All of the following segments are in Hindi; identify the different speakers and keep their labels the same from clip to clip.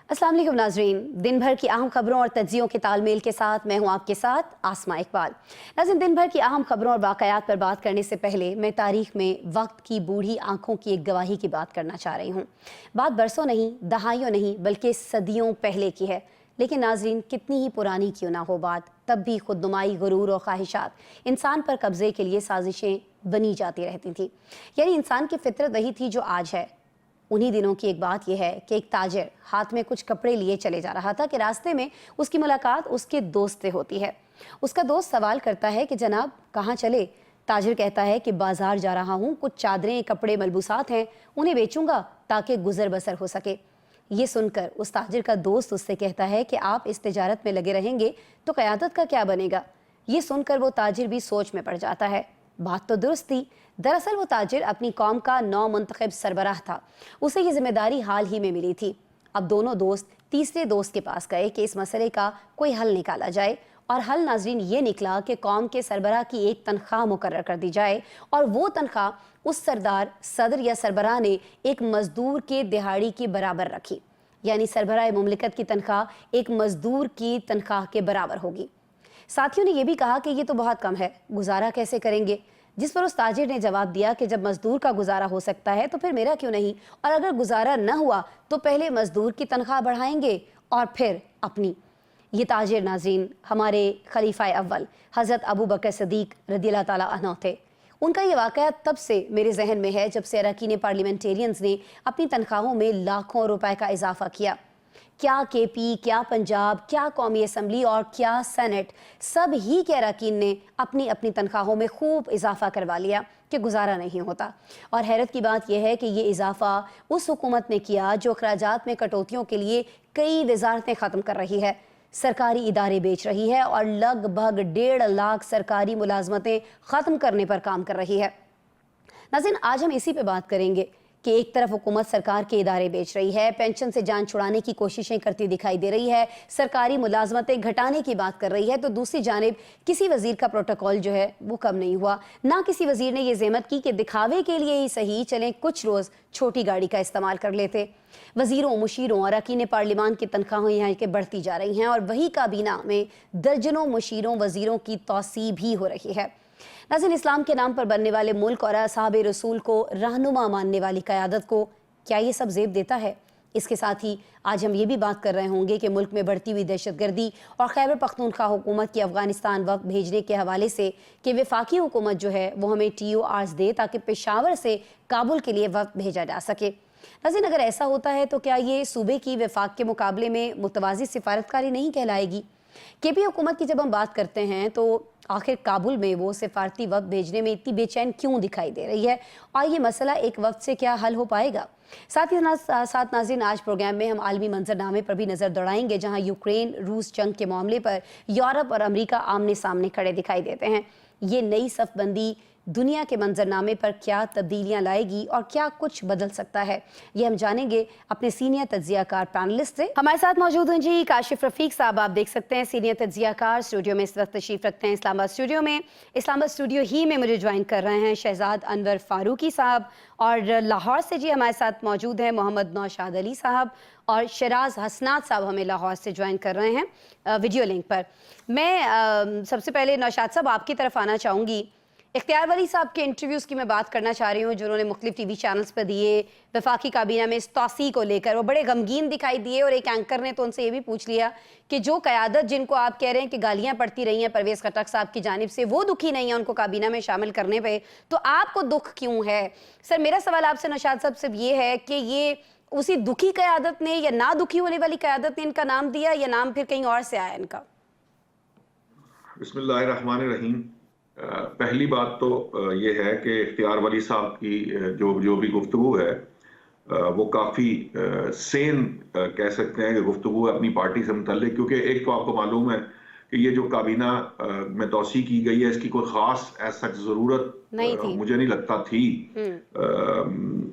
Speaker 1: अस्सलाम वालेकुम नाज़रीन, दिन भर की अहम खबरों और तज्जियों के तालमेल के साथ मैं हूं आपके साथ आसमा इकबाल। नाज़रीन, दिन भर की अहम खबरों और वाक़यात पर बात करने से पहले मैं तारीख़ में वक्त की बूढ़ी आंखों की एक गवाही की बात करना चाह रही हूँ। बात बरसों नहीं, दहाइयों नहीं, बल्कि सदियों पहले की है। लेकिन नाज़रीन, कितनी ही पुरानी क्यों ना हो बात, तब भी खुदनुमाई, गुरूर और ख्वाहिशात इंसान पर कब्ज़े के लिए साजिशें बनी जाती रहती थी। यानी इंसान की फितरत वही थी जो आज है। उन्हीं दिनों की एक बात यह है कि एक ताजिर हाथ में कुछ कपड़े लिए चले जा रहा था कि रास्ते में उसकी मुलाकात उसके दोस्त से होती है। उसका दोस्त सवाल करता है कि जनाब कहाँ चले। ताजिर कहता है कि बाजार जा रहा हूँ, कुछ चादरें, कपड़े, मलबूसात हैं, उन्हें बेचूंगा ताकि गुजर बसर हो सके। ये सुनकर उस ताजिर का दोस्त उससे कहता है कि आप इस तिजारत में लगे रहेंगे तो क़यादत का क्या बनेगा। ये सुनकर वो ताजिर भी सोच में पड़ जाता है। बात तो दुरुस्त थी। दरअसल वो ताजिर अपनी कौम का नौ मुंतखब सरबराह था। उसे ये जिम्मेदारी हाल ही में मिली थी। अब दोनों दोस्त तीसरे दोस्त के पास गए कि इस मसले का कोई हल निकाला जाए। और हल नाजरीन ये निकला कि कौम के सरबराह की एक तनख्वाह मुकर्रर कर दी जाए और वो तनख्वाह उस सरदार, सदर या सरबराह ने एक मजदूर के दिहाड़ी के बराबर रखी। यानी सरबराह मुमलिकत की तनख्वाह एक मजदूर की तनख्वाह के बराबर होगी। साथियों ने यह भी कहा कि ये तो बहुत कम है, गुजारा कैसे करेंगे। जिस पर उस ताजिर ने जवाब दिया कि जब मजदूर का गुजारा हो सकता है तो फिर मेरा क्यों नहीं, और अगर गुजारा न हुआ तो पहले मजदूर की तनख्वाह बढ़ाएंगे और फिर अपनी। ये ताजिर नाज़रीन हमारे खलीफा अव्वल हज़रत अबू बकर सिद्दीक रज़ियल्लाहु ताला अन्हु थे। उनका ये वाक़या तब से मेरे जहन में है जब से अरकान पार्लियामेंटेरियंस ने अपनी तनख्वाहों में लाखों रुपए का इजाफा किया। क्या केपी, क्या पंजाब, क्या कौमी असम्बली और क्या सेनेट, सब ही के अरकान ने अपनी अपनी तनख्वाहों में खूब इजाफा करवा लिया कि गुजारा नहीं होता। और हैरत की बात यह है कि ये इजाफा उस हुकूमत ने किया जो अखराजात में कटौतियों के लिए कई वजारतें ख़त्म कर रही है, सरकारी इदारे बेच रही है और लगभग 1.5 लाख सरकारी मुलाजमतें ख़त्म करने पर काम कर रही है। नाज़रीन, आज हम इसी पे बात करेंगे कि एक तरफ हुकूमत सरकार के इदारे बेच रही है, पेंशन से जान छुड़ाने की कोशिशें करती दिखाई दे रही है, सरकारी मुलाजमतें घटाने की बात कर रही है, तो दूसरी जानिब किसी वजीर का प्रोटोकॉल जो है वो कम नहीं हुआ। ना किसी वजीर ने ये ज़हमत की कि दिखावे के लिए ही सही चलें कुछ रोज़ छोटी गाड़ी का इस्तेमाल कर लेते। वजीरों, मुशीरों और अरकान पार्लियामान की तनख्वाहें यहाँ के बढ़ती जा रही हैं और वही काबीना में दर्जनों मुशीरों, वजीरों की तौसी भी हो रही है। नाज़रीन, इस्लाम के नाम पर बनने वाले मुल्क और असहाबे रसूल को रहनुमा मानने वाली क़यादत को क्या ये सब ज़ेब देता है? इसके साथ ही आज हम ये भी बात कर रहे होंगे कि मुल्क में बढ़ती हुई दहशतगर्दी और खैबर पख्तूनख्वा हुकूमत की अफ़गानिस्तान वक्त भेजने के हवाले से कि वफाकी हुकूमत जो है वो हमें TORs दे ताकि पेशावर से काबुल के लिए वक्त भेजा जा सके। नाज़रीन, अगर ऐसा होता है तो क्या ये सूबे की वफाक के मुकाबले में मुतवाज़ी सिफारतकारी नहीं कहलाएगी? केपी हुकूमत की जब हम बात करते हैं तो आखिर काबुल में वो सिफारती वक्त भेजने में इतनी बेचैन क्यों दिखाई दे रही है और ये मसला एक वक्त से क्या हल हो पाएगा? साथ ही साथ नाज़रीन, आज प्रोग्राम में हम आलमी मंजरनामे पर भी नज़र दौड़ाएंगे जहां यूक्रेन रूस जंग के मामले पर यूरोप और अमेरिका आमने सामने खड़े दिखाई देते हैं। ये नई सफबंदी दुनिया के मंजरनामे पर क्या तब्दीलियां लाएगी और क्या कुछ बदल सकता है, ये हम जानेंगे अपने सीनियर तज्जियाकार पैनलिस्ट से। हमारे साथ मौजूद हैं जी काशिफ रफीक साहब, आप देख सकते हैं सीनियर तज्जियाकार स्टूडियो में इस वक्त तशरीफ रखते हैं इस्लामाबाद स्टूडियो में। इस्लामाबाद स्टूडियो ही में मुझे ज्वाइन कर रहे हैं शहजाद अनवर फारूकी साहब और लाहौर से जी हमारे साथ मौजूद हैं मोहम्मद नौशाद अली साहब और शराज हसनात साहब हमें लाहौर से ज्वाइन कर रहे हैं वीडियो लिंक पर। मैं सबसे पहले नौशाद साहब आपकी तरफ आना चाहूँगी। इख्तियार वली साहब के इंटरव्यूज़ की मैं बात करना चाह रही हूँ जो उन्होंने मुख्तलिफ TV चैनल्स पर दिए वफाकी काबीना में इस तौसी को लेकर। वो बड़े गमगीन दिखाई दिए और एक एंकर ने तो उनसे ये भी पूछ लिया कि जो क़यादत जिनको आप कह रहे हैं कि गालियाँ पड़ती रही हैं परवेज़ खटक साहब की जानिब से, वो दुखी नहीं है उनको काबीना में शामिल करने पर, तो आपको दुख क्यों है? सर, मेरा सवाल आपसे नौशाद साहब सिर्फ ये है कि ये उसी दुखी क़यादत ने या ना दुखी होने वाली क़यादत ने इनका नाम दिया या नाम फिर कहीं और से आया इनका?
Speaker 2: बिस्मिल्लाहिर्रहमानिर्रहीम। पहली बात तो ये है कि इख्तियार वली साहब की जो भी गुफ्तगू है वो काफ़ी सेन कह सकते हैं कि गुफ्तगू है अपनी पार्टी से मुतल्लिक, क्योंकि एक तो आपको मालूम है कि ये जो काबीना में तौसी की गई है इसकी कोई ख़ास ऐसा ज़रूरत मुझे नहीं लगता थी।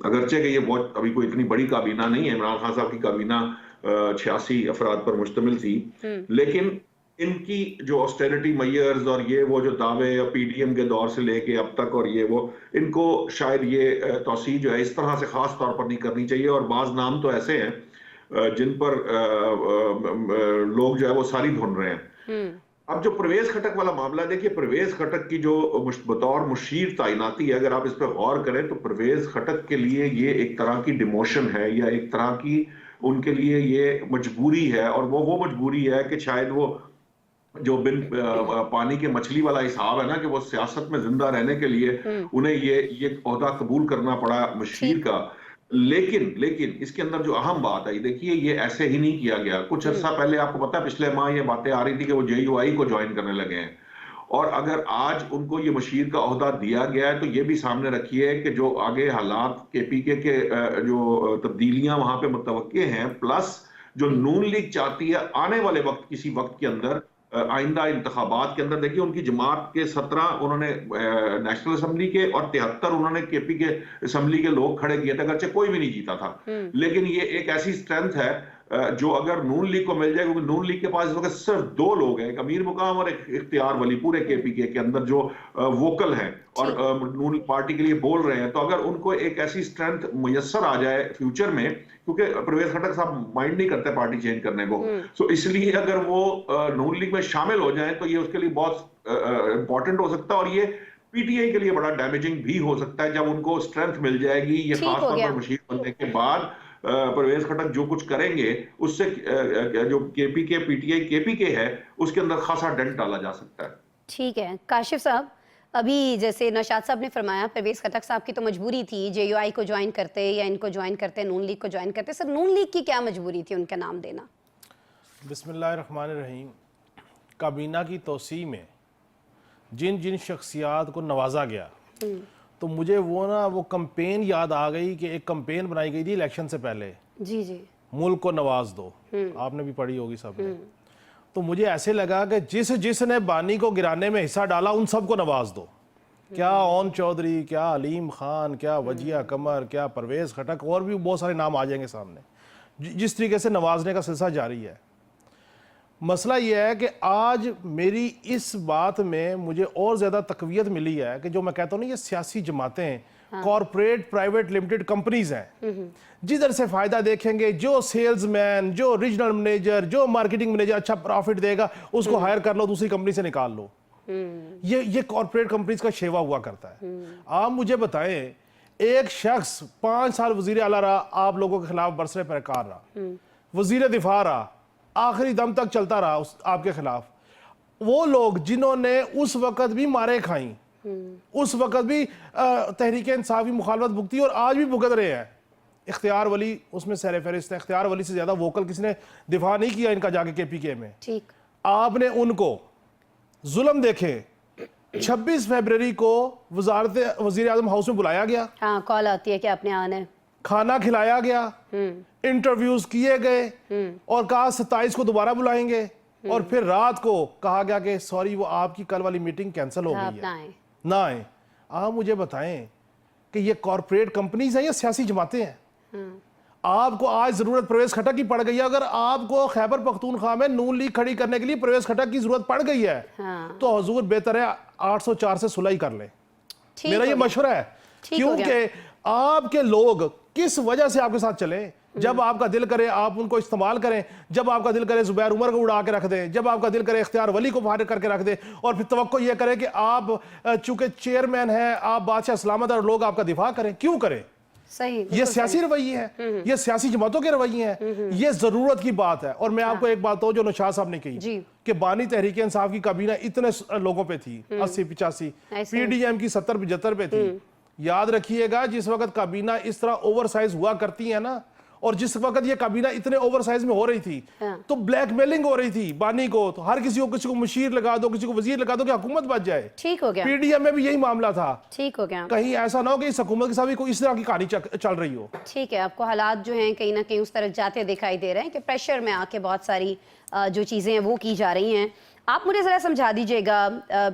Speaker 2: अगरचे कि ये बहुत अभी कोई इतनी बड़ी काबीना नहीं है, इमरान खान साहब की काबीना 86 अफराद पर मुश्तमिल थी, लेकिन इनकी जो ऑस्टेरिटी मेयर्स और ये वो जो दावे PDM के दौर से लेके अब तक और ये वो, इनको शायद ये तौसी जो है इस तरह से ख़ास तौर पर नहीं करनी चाहिए। और बाज़ नाम तो ऐसे हैं जिन पर लोग जो है वो सारी धुन रहे हैं। अब जो परवेज खटक वाला मामला, देखिए परवेज खटक की जो बतौर मुशीर तैनाती है, अगर आप इस पर गौर करें तो परवेज खटक के लिए ये एक तरह की डिमोशन है, या एक तरह की उनके लिए ये मजबूरी है। और वो मजबूरी है कि शायद वो जो बिन पानी के मछली वाला हिसाब है ना, कि वो सियासत में जिंदा रहने के लिए उन्हें ये ओहदा कबूल करना पड़ा मुशीर का। लेकिन इसके अंदर जो अहम बात है, देखिए ये ऐसे ही नहीं किया गया। कुछ अर्सा पहले आपको पता है, पिछले माह ये बातें आ रही थी कि वो JUI को ज्वाइन करने लगे हैं, और अगर आज उनको ये मशीर का ओहदा दिया गया है तो ये भी सामने रखिए कि जो आगे हालात KPK के जो तब्दीलियां वहां पे मुतवक्के हैं, प्लस जो नून लीग चाहती है आने वाले वक्त, किसी वक्त के अंदर आइंदा इंतखाबात के अंदर, देखिए उनकी जमात के 17 उन्होंने नेशनल असेंबली के और 73 उन्होंने KP के असेंबली के लोग खड़े किए थे, अगरचे कोई भी नहीं जीता था। लेकिन ये एक ऐसी स्ट्रेंथ है जो अगर नून लीग को मिल जाए, क्योंकि नून लीग के पास इस वक्त सिर्फ 2 लोग हैं, एक अमीर मुकाम और एक इख्तियार वली, पूरे KPK के अंदर जो वोकल हैं और नून पार्टी के लिए बोल रहे हैं। तो अगर उनको एक ऐसी स्ट्रेंथ मुयस्सर आ जाए फ्यूचर में, क्योंकि परवेज खटक साहब माइंड नहीं करते पार्टी चेंज करने को, तो इसलिए अगर वो नून लीग में शामिल हो जाएं तो ये उसके लिए बहुत इंपॉर्टेंट हो सकता है, और ये PTI के लिए बड़ा डैमेजिंग भी हो सकता है जब उनको स्ट्रेंथ मिल जाएगी। ये खासतौर पर मशीर बनने के बाद परवेज खटक जो कुछ करेंगे उससे जो KPK PTI KPK है उसके अंदर खासा डेंट डाला जा सकता है।
Speaker 1: ठीक है काशिफ साहब, अभी जैसे नौशाद साहब ने फरमाया परवेज खटक साहब की तो मजबूरी थी JUI को ज्वाइन करते या इनको ज्वाइन करते, नून लीग को ज्वाइन करते। सर नून लीग की क्या मजबूरी थी उनका नाम देना?
Speaker 3: बिस्मिल्लाहिर्रहमानिर्रहीम। काबीना की तोसी में जिन जिन शख्सियात को नवाजा गया, तो मुझे वो कंपेन याद आ गई कि एक कंपेन बनाई गई थी इलेक्शन से पहले, जी मुल्क को नवाज दो, आपने भी पढ़ी होगी सबने। तो मुझे ऐसे लगा कि जिसने बानी को गिराने में हिस्सा डाला उन सबको नवाज दो। क्या ओन चौधरी, क्या अलीम खान, क्या वजिया कमर, क्या परवेज खटक, और भी बहुत सारे नाम आ जाएंगे सामने। जिस तरीके से नवाजने का सिलसिला जारी है, मसला यह है कि आज मेरी इस बात में मुझे और ज़्यादा तकवीयत मिली है कि जो मैं कहता हूँ ना, ये सियासी जमातें कॉरपोरेट प्राइवेट लिमिटेड कंपनीज हैं, जिधर से फ़ायदा देखेंगे, जो सेल्समैन, जो रीजनल मैनेजर, जो मार्केटिंग मैनेजर अच्छा प्रॉफिट देगा उसको हायर कर लो, दूसरी कंपनी से निकाल लो। ये कॉरपोरेट कंपनीज का शेवा हुआ करता है। आप मुझे बताएं, एक शख्स 5 साल वजीर आला रहा, आप लोगों के खिलाफ बरसरे पैकार रहा, वजीर दिफा रहा, आखिरी दम तक चलता रहा आपके खिलाफ। वो लोग जिन्होंने उस वक्त भी मारे खाई, उस वक्त भी तहरीक इंसाफ की मुखालफत भुगती और आज भी भुगत रहे हैं। इख्तियार वली उसमें सर फहरिस्त है। इख्तियार वली से ज्यादा वोकल किसी ने दिफा नहीं किया इनका जाके KPK में। ठीक, आपने उनको जुल्म देखे। 26 फरवरी को वजारत वजीर आजम हाउस में बुलाया गया,
Speaker 1: हाँ कॉल आती है कि आपने आना है,
Speaker 3: खाना खिलाया गया, इंटरव्यूज किए गए और कहा 27 को दोबारा बुलाएंगे, और फिर रात को कहा गया कि सॉरी वो आपकी कल वाली मीटिंग कैंसिल हो गई है, ना आए। आप मुझे बताएं कि ये कॉरपोरेट कंपनीज हैं या सियासी जमातें हैं? आपको आज जरूरत परवेज खटक की पड़ गई है। अगर आपको खैबर पख्तूनख्वा में नून लीग खड़ी करने के लिए परवेज खटक की जरूरत पड़ गई है, तो हुजूर बेहतर है 804 से सुलह कर ले। मेरा ये मशवरा है, क्योंकि आपके लोग किस वजह से आपके साथ चले। जब आपका दिल करे आप उनको इस्तेमाल करें, जब आपका दिल करे जुबैर उमर को उड़ा के रख दें, जब आपका दिल करे इख्तियार वली को फारिग करके रख दें, और फिर तवक्को ये करे कि आप चूंकि चेयरमैन हैं, आप बादशाह सलामत और लोग आपका दिफा करें। क्यों करें? सही, ये सियासी रवैये है, ये सियासी जमातों के रवैये हैं, ये जरूरत की बात है। और मैं आपको एक बात हो जो नौशाद साहब ने कही कि बानी तहरीक इंसाफ की काबीना इतने लोगों पे थी, 80-85, PDM की 70-75 पे थी। याद रखिएगा, जिस वक्त काबीना इस तरह ओवरसाइज हुआ करती है ना, और जिस वक्त ये काबीना इतने ओवरसाइज में हो रही थी, तो ब्लैकमेलिंग हो रही थी बानी को, तो हर किसी को मुशीर लगा दो, किसी को वजीर लगा दो कि हुकूमत बच जाए। ठीक हो गया। PDM में भी यही मामला था। ठीक हो गया। कहीं ऐसा ना हो कि इस हुकूमत के साथ भी कोई इस तरह की कहानी चल रही हो। ठीक है, आपको हालात जो हैं कहीं ना कहीं उस तरफ जाते दिखाई दे रहे हैं कि प्रेशर में आके बहुत सारी जो चीजें हैं वो की जा रही हैं। आप मुझे जरा समझा दीजिएगा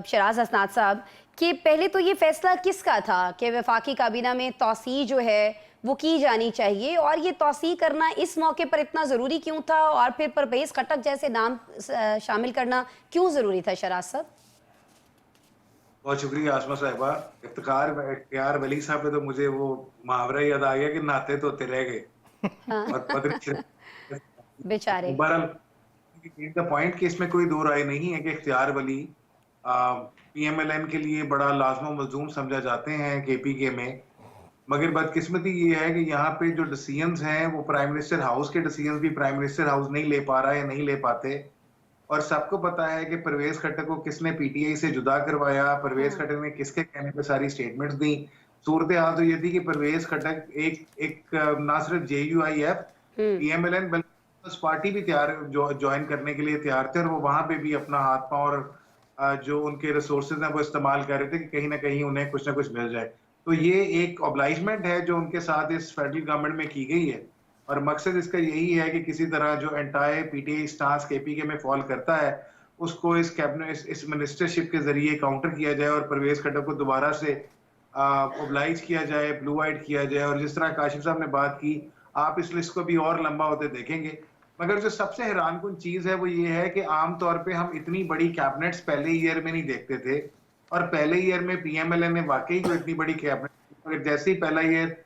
Speaker 3: शराज हसनात साहब कि पहले तो ये फैसला किसका था कि वफाकी काबीना में तौसी जो है वो की जानी चाहिए, और ये तौसी करना इस मौके पर इतना ज़रूरी क्यों था, और फिर परवेज खटक जैसे नाम शामिल करना क्यों ज़रूरी था? शराज साहब।
Speaker 4: बहुत शुक्रिया आसमा साहिबा। इख्तियार वली साहब पे तो मुझे वो मुहावरा याद आ गया कि नाते तोते रह गए। और बदरिश
Speaker 1: बेचारे।
Speaker 4: बहरहाल द पॉइंट कि इसमें कोई दो राय नहीं है कि इख्तियार वली पीएमएलएन के लिए बड़ा लाजमो मलजूम समझा जाते हैं केपीके में, मगर बदकिस्मती ये है कि यहाँ पे जो डिसीजंस हैं वो प्राइम मिनिस्टर हाउस के डिसीजंस भी प्राइम मिनिस्टर हाउस नहीं ले पा रहा है या नहीं ले पाते। और सबको पता है कि परवेज खट्टर को किसने पीटीआई से जुदा करवाया, परवेज खट्टर ने किसके कहने पे सारी स्टेटमेंट्स दी। सूरत हाल तो ये थी कि परवेज खट्टर एक ना सिर्फ JUIF पीएमएलएन बल्कि उस पार्टी भी ज्वाइन करने के लिए तैयार थे, और वो वहां पे भी अपना हाथ पांव और जो उनके रिसोर्सेज हैं वो इस्तेमाल कर रहे थे कि कहीं ना कहीं उन्हें कुछ ना कुछ मिल जाए। तो ये एक ऑब्लाइजमेंट है जो उनके साथ इस फेडरल गवर्नमेंट में की गई है, और मकसद इसका यही है कि किसी तरह जो एंटायर पीटीआई स्टांस केपीके में फॉल करता है उसको इस कैबिनेट इस मिनिस्टरशिप के जरिए काउंटर किया जाए और परवेज खट्टर को दोबारा से ओब्लाइज किया जाए, ब्लू आइड किया जाए। और जिस तरह काशिफ साहब ने बात की, आप इस लिस्ट को भी और लंबा होते देखेंगे। मगर जो सबसे हैरानकुन चीज है वो ये है कि आमतौर पे हम इतनी बड़ी कैबिनेट्स पहले ईयर में नहीं देखते थे, और पहले ईयर में पीएमएलएन ने वाकई को इतनी बड़ी कैबिनेट, मगर जैसे ही पहला ईयर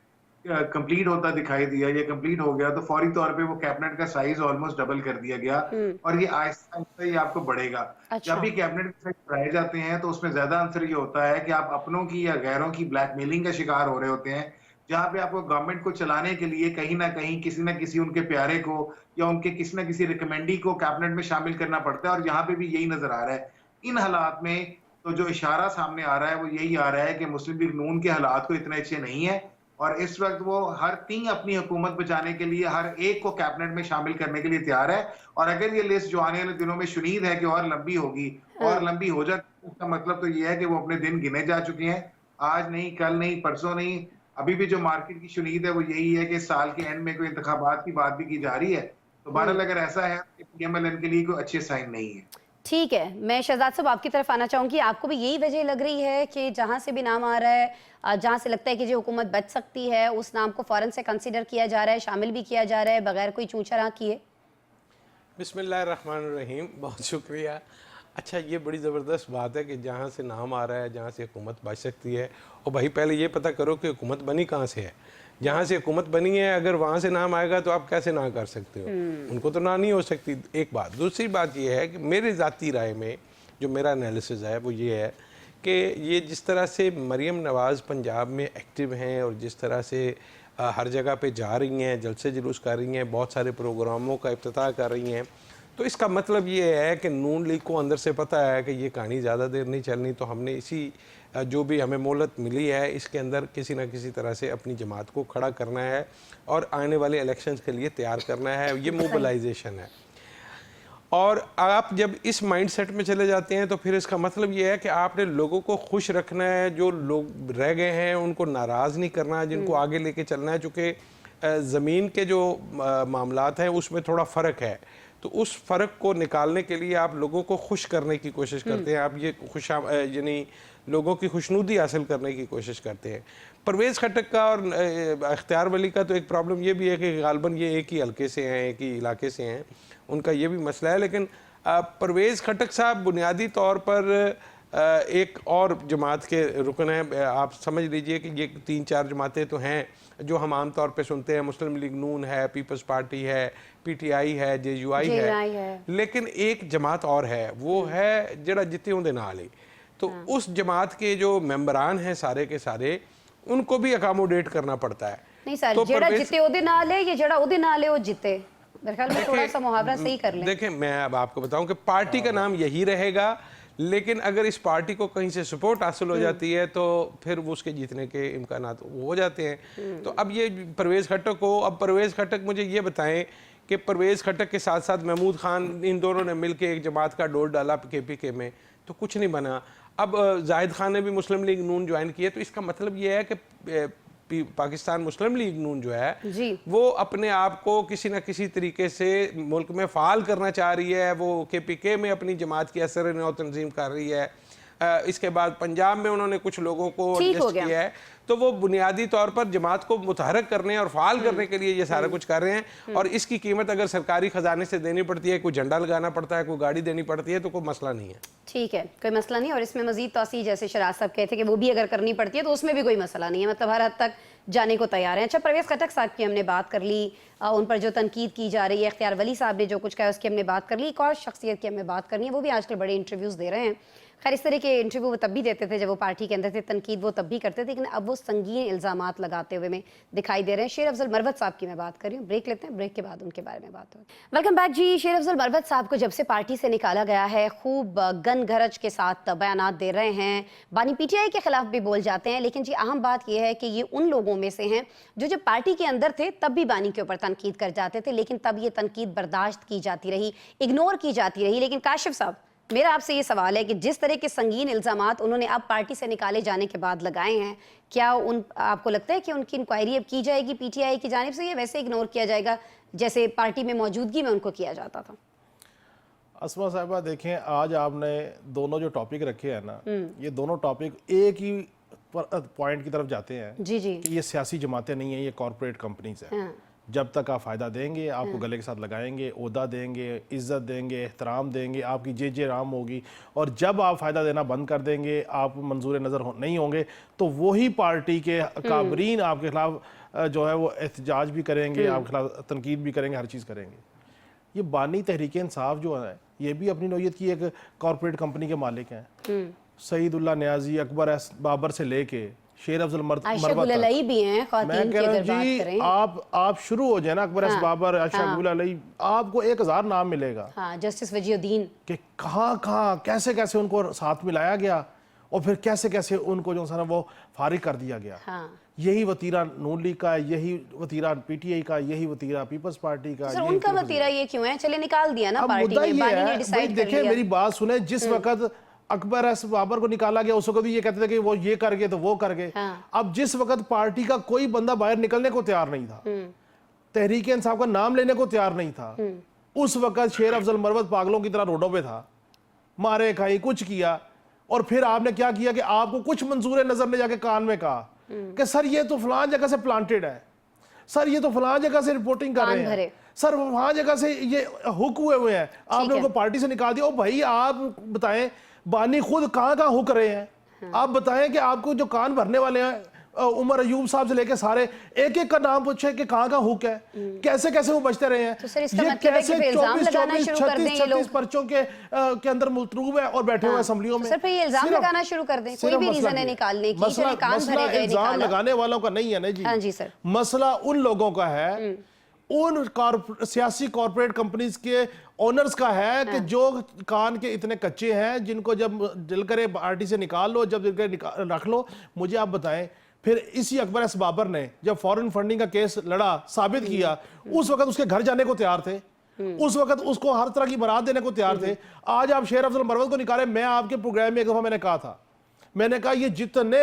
Speaker 4: कंप्लीट होता दिखाई दिया, ये कंप्लीट हो गया, तो फौरी तौर पे वो कैबिनेट का साइज ऑलमोस्ट डबल कर दिया गया, और ये आहिस्ता आहिस्ता ही आपको बढ़ेगा।
Speaker 1: अच्छा।
Speaker 4: जब भी कैबिनेट के साइज बढ़ाए जाते हैं तो उसमें ज्यादा आंसर ये होता है कि आप अपनों की या गैरों की ब्लैकमेलिंग का शिकार हो रहे होते हैं, जहां पे आपको गवर्नमेंट को चलाने के लिए कहीं ना कहीं किसी ना किसी उनके प्यारे को या उनके किसी ना किसी रिकमेंडी को कैबिनेट में शामिल करना पड़ता है। और यहाँ पे भी यही नजर आ रहा है। इन हालात में तो जो इशारा सामने आ रहा है वो यही आ रहा है कि मुस्लिम लीग नून के हालात को इतने अच्छे नहीं है, और इस वक्त वो हर तीन अपनी हुकूमत बचाने के लिए हर एक को कैबिनेट में शामिल करने के लिए तैयार है। और अगर ये लिस्ट जो आने वाले दिनों में शुनीद है कि और लंबी होगी और लंबी हो जाती है, उसका मतलब तो ये है कि वो अपने दिन गिने जा चुके हैं। आज नहीं, कल नहीं, परसों नहीं, अभी भी जो मार्केट की शुनीद है वो यही है कि साल के एंड में कोई इंतखाबात की बात भी की जा रही है। तो बहरहाल अगर ऐसा है कि पीएमएलएन के लिए कोई अच्छे साइन नहीं है।
Speaker 1: ठीक है, मैं शहजाद साहब आपकी तरफ आना चाहूंगी। आपको भी यही वजह लग रही है कि जहां से भी नाम आ रहा है, जहां से लगता है कि जो हुकूमत बच सकती है, उस नाम को फौरन से कंसीडर किया जा रहा है, शामिल भी किया जा रहा है बगैर कोई चूचरा किए?
Speaker 5: बिस्मिल्लाहिर्रहमानिर्रहीम, बहुत शुक्रिया। अच्छा, ये बड़ी ज़बरदस्त बात है कि जहाँ से नाम आ रहा है, जहाँ से हुकूमत बच सकती है, और भाई पहले ये पता करो कि हुकूमत बनी कहाँ से है। जहाँ से हुकूमत बनी है अगर वहाँ से नाम आएगा तो आप कैसे ना कर सकते हो, उनको तो ना नहीं हो सकती। एक बात। दूसरी बात ये है कि मेरे ज़ाती राय में जो मेरा एनालिसिस है वो ये है कि ये जिस तरह से मरीम नवाज़ पंजाब में एक्टिव हैं और जिस तरह से हर जगह पे जा रही हैं, जलसे जुलूस कर रही हैं, बहुत सारे प्रोग्रामों का इफ्तिताह कर रही हैं, तो इसका मतलब ये है कि नून लीग को अंदर से पता है कि ये कहानी ज़्यादा देर नहीं चलनी, तो हमने इसी जो भी हमें मोहलत मिली है इसके अंदर किसी न किसी तरह से अपनी जमात को खड़ा करना है और आने वाले इलेक्शंस के लिए तैयार करना है। ये मोबिलाइजेशन है। और आप जब इस माइंडसेट में चले जाते हैं तो फिर इसका मतलब ये है कि आपने लोगों को खुश रखना है, जो लोग रह गए हैं उनको नाराज़ नहीं करना है, जिनको आगे लेके चलना है। चूँकि ज़मीन के जो मामलात हैं उसमें थोड़ा फ़र्क है, तो उस फ़र्क को निकालने के लिए आप लोगों को खुश करने की कोशिश करते हैं, आप ये यानी लोगों की खुशनुदी हासिल करने की कोशिश करते हैं। परवेज़ खट्टर का और इख्तियार वली का तो एक प्रॉब्लम ये भी है कि गालबन ये एक ही हल्के से हैं, एक ही इलाके से हैं, उनका ये भी मसला है। लेकिन परवेज़ खट्टर साहब बुनियादी तौर पर एक और जमात के रुकन हैं। आप समझ लीजिए कि ये 3-4 जमातें तो हैं जो हम आम तौर पे सुनते हैं, मुस्लिम लीग नून है, पीपल्स पार्टी है, पीटीआई है, JUI है, लेकिन एक जमात और है, वो है जड़ा जिते उनके नाल ही। तो उस जमात के जो मेंबरान हैं सारे के सारे, उनको भी अकोमोडेट करना पड़ता है।
Speaker 1: नहीं सर, तो जड़ा जिते ओदे नाल है, ये जड़ा ओदे नाल है वो जिते। मेरे ख्याल में थोड़ा सा मुहावरा सही कर लें।
Speaker 5: देखें, मैं अब आपको बताऊं कि पार्टी का नाम यही रहेगा, लेकिन अगर इस पार्टी को कहीं से सपोर्ट हासिल हो जाती है तो फिर वो उसके जीतने के इम्कानात हो जाते हैं। तो अब ये परवेज़ खट्टर को, अब परवेज़ खट्टर मुझे ये बताएं कि परवेज़ खट्टर के साथ साथ महमूद खान, इन दोनों ने मिलकर एक जमात का डोर डाला KPK में, तो कुछ नहीं बना। अब जाहिद खान ने भी मुस्लिम लीग नून ज्वाइन किया, तो इसका मतलब ये है कि पाकिस्तान मुस्लिम लीग नून जो है वो अपने आप को किसी न किसी तरीके से मुल्क में फ़ाल करना चाह रही है। वो KPK में अपनी जमात की असर नौ तंजीम कर रही है। इसके बाद पंजाब में उन्होंने कुछ लोगों को
Speaker 1: ठीक हो
Speaker 5: एडजस्ट
Speaker 1: गया।
Speaker 5: किया है, तो वो बुनियादी तौर पर जमात को मुतहरक करने और फाल करने के लिए ये सारा कुछ कर रहे हैं। और इसकी कीमत अगर सरकारी खजाने से देनी पड़ती है, कोई झंडा लगाना पड़ता है, कोई गाड़ी देनी पड़ती है, तो कोई मसला नहीं है।
Speaker 1: ठीक है, कोई मसला नहीं। और इसमें मजीद तोसी, जैसे शराज साहब कहते हैं कि वो भी अगर करनी पड़ती है तो उसमें भी कोई मसला नहीं है, मतलब हर हद तक जाने को तैयार है। अच्छा, परवेज़ खटक साहब की हमने बात कर ली, उन पर जो तनकीद की जा रही है, इख्तियार वली साहब ने जो कुछ कहा उसकी हमने बात कर ली। एक और शख्सियत की हमें बात करनी है, वो भी आजकल बड़े इंटरव्यूज़ दे रहे हैं। खैर, इस तरह के इंटरव्यू वो तब भी देते थे जब वो पार्टी के अंदर थे, तनकीद वो तब भी करते थे, लेकिन अब वो संगीन इल्ज़ामात लगाते हुए में दिखाई दे रहे हैं। शेर अफजल मरवत साहब की मैं बात कर रही हूँ। ब्रेक लेते हैं, ब्रेक के बाद उनके बारे में बात होगी। वेलकम बैक जी। शेर अफजल मरवत साहब को जब से पार्टी से निकाला गया है, खूब गन गरज के साथ बयानात दे रहे हैं, बानी पीटीआई के खिलाफ भी बोल जाते हैं। लेकिन जी अहम बात यह है कि ये उन लोगों में से हैं जो जब पार्टी के अंदर थे तब भी बानी के ऊपर तनकीद कर जाते थे, लेकिन तब ये तनकीद बर्दाश्त की जाती रही, इग्नोर की जाती रही। लेकिन काशिफ साहब, मेरा आपसे ये सवाल है कि जिस तरह के संगीन इल्ज़ामात उन्होंने अब पार्टी से निकाले जाने के बाद लगाए हैं, क्या आपको लगता है कि उनकी इंक्वायरी अब की जाएगी पीटीआई की जानिब से, या वैसे इग्नोर किया जाएगा जैसे पार्टी में मौजूदगी में उनको किया जाता था?
Speaker 3: अस्मा साहिबा, देखें, आज आपने दोनों जो टॉपिक रखे हैं ना, ये दोनों टॉपिक एक ही पॉइंट की तरफ जाते हैं
Speaker 1: जी जी।
Speaker 3: कि ये सियासी जमातें नहीं है, ये कॉरपोरेट कंपनीज हैं।
Speaker 1: हाँ।
Speaker 3: जब तक आप फ़ायदा देंगे, आपको गले के साथ लगाएंगे, ओहदा देंगे, इज़्ज़त देंगे, एहतराम देंगे, आपकी जे राम होगी। और जब आप फ़ायदा देना बंद कर देंगे, आप मंजूर नज़र नहीं होंगे, तो वही पार्टी के काबरीन आपके खिलाफ जो है वो एहतजाज भी करेंगे, आपके खिलाफ तनकीद भी करेंगे, हर चीज़ करेंगे। ये बानी तहरीक इंसाफ जो है, ये भी अपनी नौयत की एक कॉरपोरेट कंपनी के मालिक हैं। सईदुल्लाह न्याजी, अकबर एस बाबर से लेके शेर अफजल मरवत
Speaker 1: भी हैं,
Speaker 3: मैं कह रहा हूँ जी, आप शुरू हो जाए ना, अकबर एस बाबर, आयशा गुलई, आपको 1000 नाम मिलेगा।
Speaker 1: हाँ, जस्टिस वजीउद्दीन
Speaker 3: कि कहाँ कैसे कैसे उनको साथ मिलाया गया और फिर कैसे कैसे उनको जो है वो फारिग कर दिया गया।
Speaker 1: हाँ।
Speaker 3: यही वतीरा नून लीग का, यही वतीरा पीटीआई का, यही वतीरा पीपल्स पार्टी का।
Speaker 1: सर, उनका वतीरा ये क्यों है? चले निकाल दिया ना पार्टी ने, बानी ने डिसाइड कर लिया।
Speaker 3: मेरी बात सुने, जिस वक्त अकबर एस बाबर को निकाला गया, उस वक्त भी ये कहते थे कि वो ये कर गए तो वो कर गए।
Speaker 1: हाँ।
Speaker 3: अब जिस वक्त पार्टी का कोई बंदा बाहर निकलने को तैयार नहीं था, तहरीक इंसाफ का नाम लेने को तैयार नहीं था, उस वक्त शेर अफजल मरवत पागलों की तरह रोडों पे था, मारे खाई, कुछ किया। और फिर आपने क्या किया कि आपको कुछ मंजूर नजर ने जाके कान में कहा कि सर ये तो फलां जगह से प्लांटेड है, सर ये तो फलां जगह से रिपोर्टिंग कर रहे हैं, सर वहां जगह से ये हुक हुए हैं, आपने उनको पार्टी से निकाल दिया। ओ भाई, आप बताएं, बानी खुद कहाँ कहाँ हुक रहे हैं? आप बताएं कि आपको जो कान भरने वाले हैं, उमर अयूब साहब से लेके सारे एक एक का नाम पूछे कि कहाँ कहाँ हुक है, कैसे कैसे वो बचते रहे हैं।
Speaker 1: तो सर, इसका
Speaker 3: ये
Speaker 1: मतलब है कि
Speaker 3: कैसे 24
Speaker 1: 36
Speaker 3: पर्चों के अंदर मुलतरूब है और बैठे हुए असेंबलियों में।
Speaker 1: सर, फिर ये इल्जाम लगाना शुरू कर दें, कोई भी रीजन है निकालने की, चले कान भरे गए,
Speaker 3: इल्जाम लगाने वालों का नहीं है ना जी।
Speaker 1: हाँ जी सर,
Speaker 3: मसला उन लोगों का है, उन सियासी कॉर्पोरेट कंपनीज के ओनर्स का है कि जो कान के इतने कच्चे हैं, जिनको जब दिल करे पार्टी से निकाल लो, जब दिल करे रख लो। मुझे आप बताएं, फिर इसी अकबर एस बाबर ने जब फॉरेन फंडिंग का केस लड़ा, साबित किया, उस वक्त उसके घर जाने को तैयार थे, उस वक्त उसको हर तरह की बरात देने को तैयार थे। आज आप शेर अफजल मरवत को निकाले। मैं आपके प्रोग्राम में एक दफा मैंने कहा था, मैंने कहा ये जितने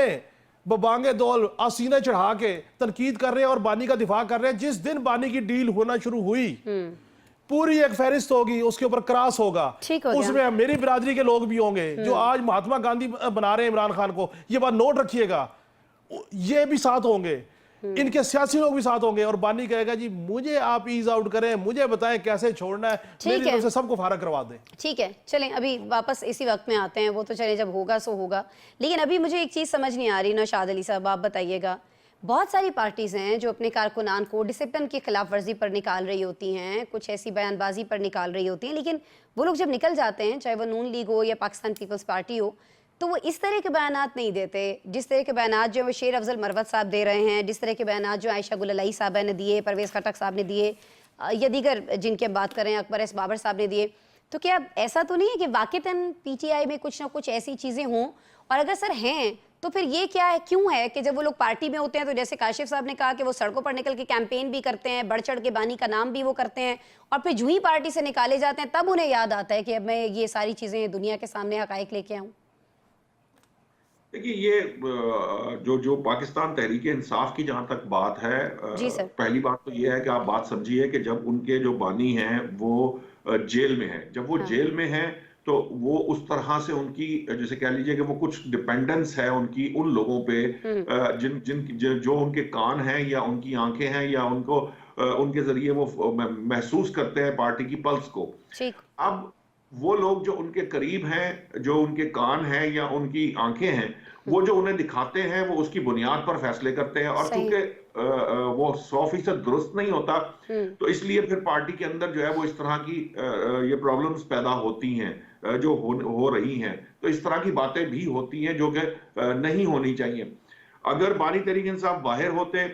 Speaker 3: बबांगे दौल आसीने चढ़ा के तनकीद कर रहे हैं और बानी का दिफा कर रहे हैं, जिस दिन बानी की डील होना शुरू हुई, पूरी एक फहरिस्त होगी, उसके ऊपर क्रॉस होगा, उसमें मेरी बिरादरी के लोग भी होंगे जो आज महात्मा गांधी बना रहे हैं इमरान खान को। ये बात नोट रखिएगा, ये भी साथ होंगे, इनके सियासी लोग भी साथ होंगे। और बानी कहेगा जी मुझे आप ईज आउट करें, मुझे बताएं कैसे छोड़ना है, मेरी तरफ से सबको फारग करवा दें।
Speaker 1: ठीक है, चलें अभी वापस इसी वक्त में आते हैं, वो तो चले जब होगा सो होगा। लेकिन अभी मुझे एक चीज़ समझ नहीं आ रही नौशाद अली साहब, आप बताइएगा। बहुत सारी पार्टीज़ हैं जो अपने कारकुनान को डिसिप्लिन की खिलाफ वर्जी पर निकाल रही होती हैं, कुछ ऐसी बयानबाजी पर निकाल रही होती हैं, लेकिन वो लोग जब निकल जाते हैं, चाहे वो नून लीग हो या पाकिस्तान पीपल्स पार्टी हो, तो वो इस तरह के बयानात नहीं देते जिस तरह के बयानात जो वो शेर अफजल मरवत साहब दे रहे हैं, जिस तरह के बयानात जो आयशा गुलई साहबा ने दिए, परवेज़ खटक साहब ने दिए, या दीगर जिनकी हम बात करें अकबर एस बाबर साहब ने दिए। तो क्या ऐसा तो नहीं है कि वाक़तन पीटीआई में कुछ ना कुछ ऐसी चीज़ें हों, और अगर सर हैं तो फिर ये क्या है, क्यों है कि जब वो लोग पार्टी में होते हैं तो जैसे काशिफ साहब ने कहा कि वो सड़कों पर निकल के कैंपेन भी करते हैं, बढ़ चढ़ के बानी का नाम भी वो करते हैं, और फिर जूही पार्टी से निकाले जाते हैं तब उन्हें याद आता है कि अब मैं ये सारी चीज़ें दुनिया के सामने हक़ाइक़ लेके आऊँ।
Speaker 2: देखिए, ये जो पाकिस्तान तहरीक इंसाफ की जहां तक बात है, पहली बात तो ये है कि आप बात समझिए कि जब उनके जो बानी हैं वो जेल में हैं, जब वो जेल में हैं तो वो उस तरह से उनकी जैसे कह लीजिए कि वो कुछ डिपेंडेंस है उनकी उन लोगों पे जो उनके कान हैं या उनकी आंखें हैं या उनको उनके जरिए वो महसूस करते हैं पार्टी की पल्स को। अब वो लोग जो उनके करीब हैं, जो उनके कान हैं या उनकी आंखें हैं, वो जो उन्हें दिखाते हैं वो उसकी बुनियाद पर फैसले करते हैं, और चूंकि वो 100% दुरुस्त नहीं होता, तो इसलिए फिर पार्टी के अंदर जो है वो इस तरह की ये प्रॉब्लम्स पैदा होती हैं जो हो रही हैं। तो इस तरह की बातें भी होती हैं जो कि नहीं होनी चाहिए। अगर बानी तहरीक इंसाफ बाहर होते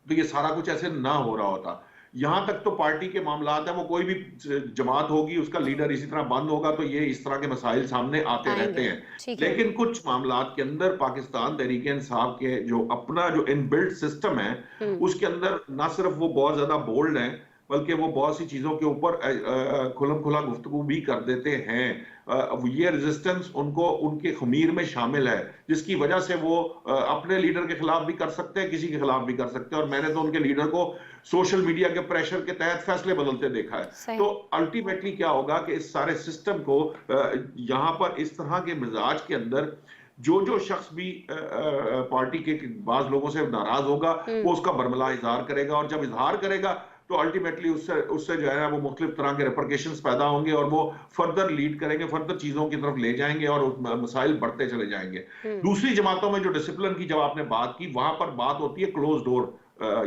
Speaker 2: तो ये सारा कुछ ऐसे ना हो रहा होता। यहां तक तो पार्टी के मामलात है, वो कोई भी जमात होगी उसका लीडर इसी तरह बंद होगा तो ये इस तरह के मसाइल सामने आते रहते हैं। लेकिन कुछ मामलात के अंदर पाकिस्तान तहरीक इंसाफ के जो अपना जो इनबिल्ट सिस्टम है उसके अंदर ना सिर्फ वो बहुत ज्यादा बोल्ड है बल्कि वो बहुत सी चीजों के ऊपर खुलम खुला गुफ्तगू भी कर देते हैं। ये रेजिस्टेंस उनको उनके खमीर में शामिल है, जिसकी वजह से वो अपने लीडर के खिलाफ भी कर सकते हैं, किसी के खिलाफ भी कर सकते हैं। और मैंने तो उनके लीडर को सोशल मीडिया के प्रेशर के तहत फैसले बदलते देखा है। तो अल्टीमेटली क्या होगा कि इस सारे सिस्टम को यहाँ पर इस तरह के मिजाज के अंदर जो शख्स भी पार्टी के बाज लोगों से नाराज होगा वो उसका बरमला इजहार करेगा, और जब इजहार करेगा तो अल्टीमेटली उससे जो है ना वो मुख्तलिफ तरह के रिपरकेशंस पैदा होंगे और वो फर्दर लीड करेंगे, फर्दर चीजों की तरफ ले जाएंगे और मसाइल बढ़ते चले जाएंगे। दूसरी जमातों में जो डिसिप्लिन की जब आपने बात की, वहां पर बात होती है क्लोज डोर,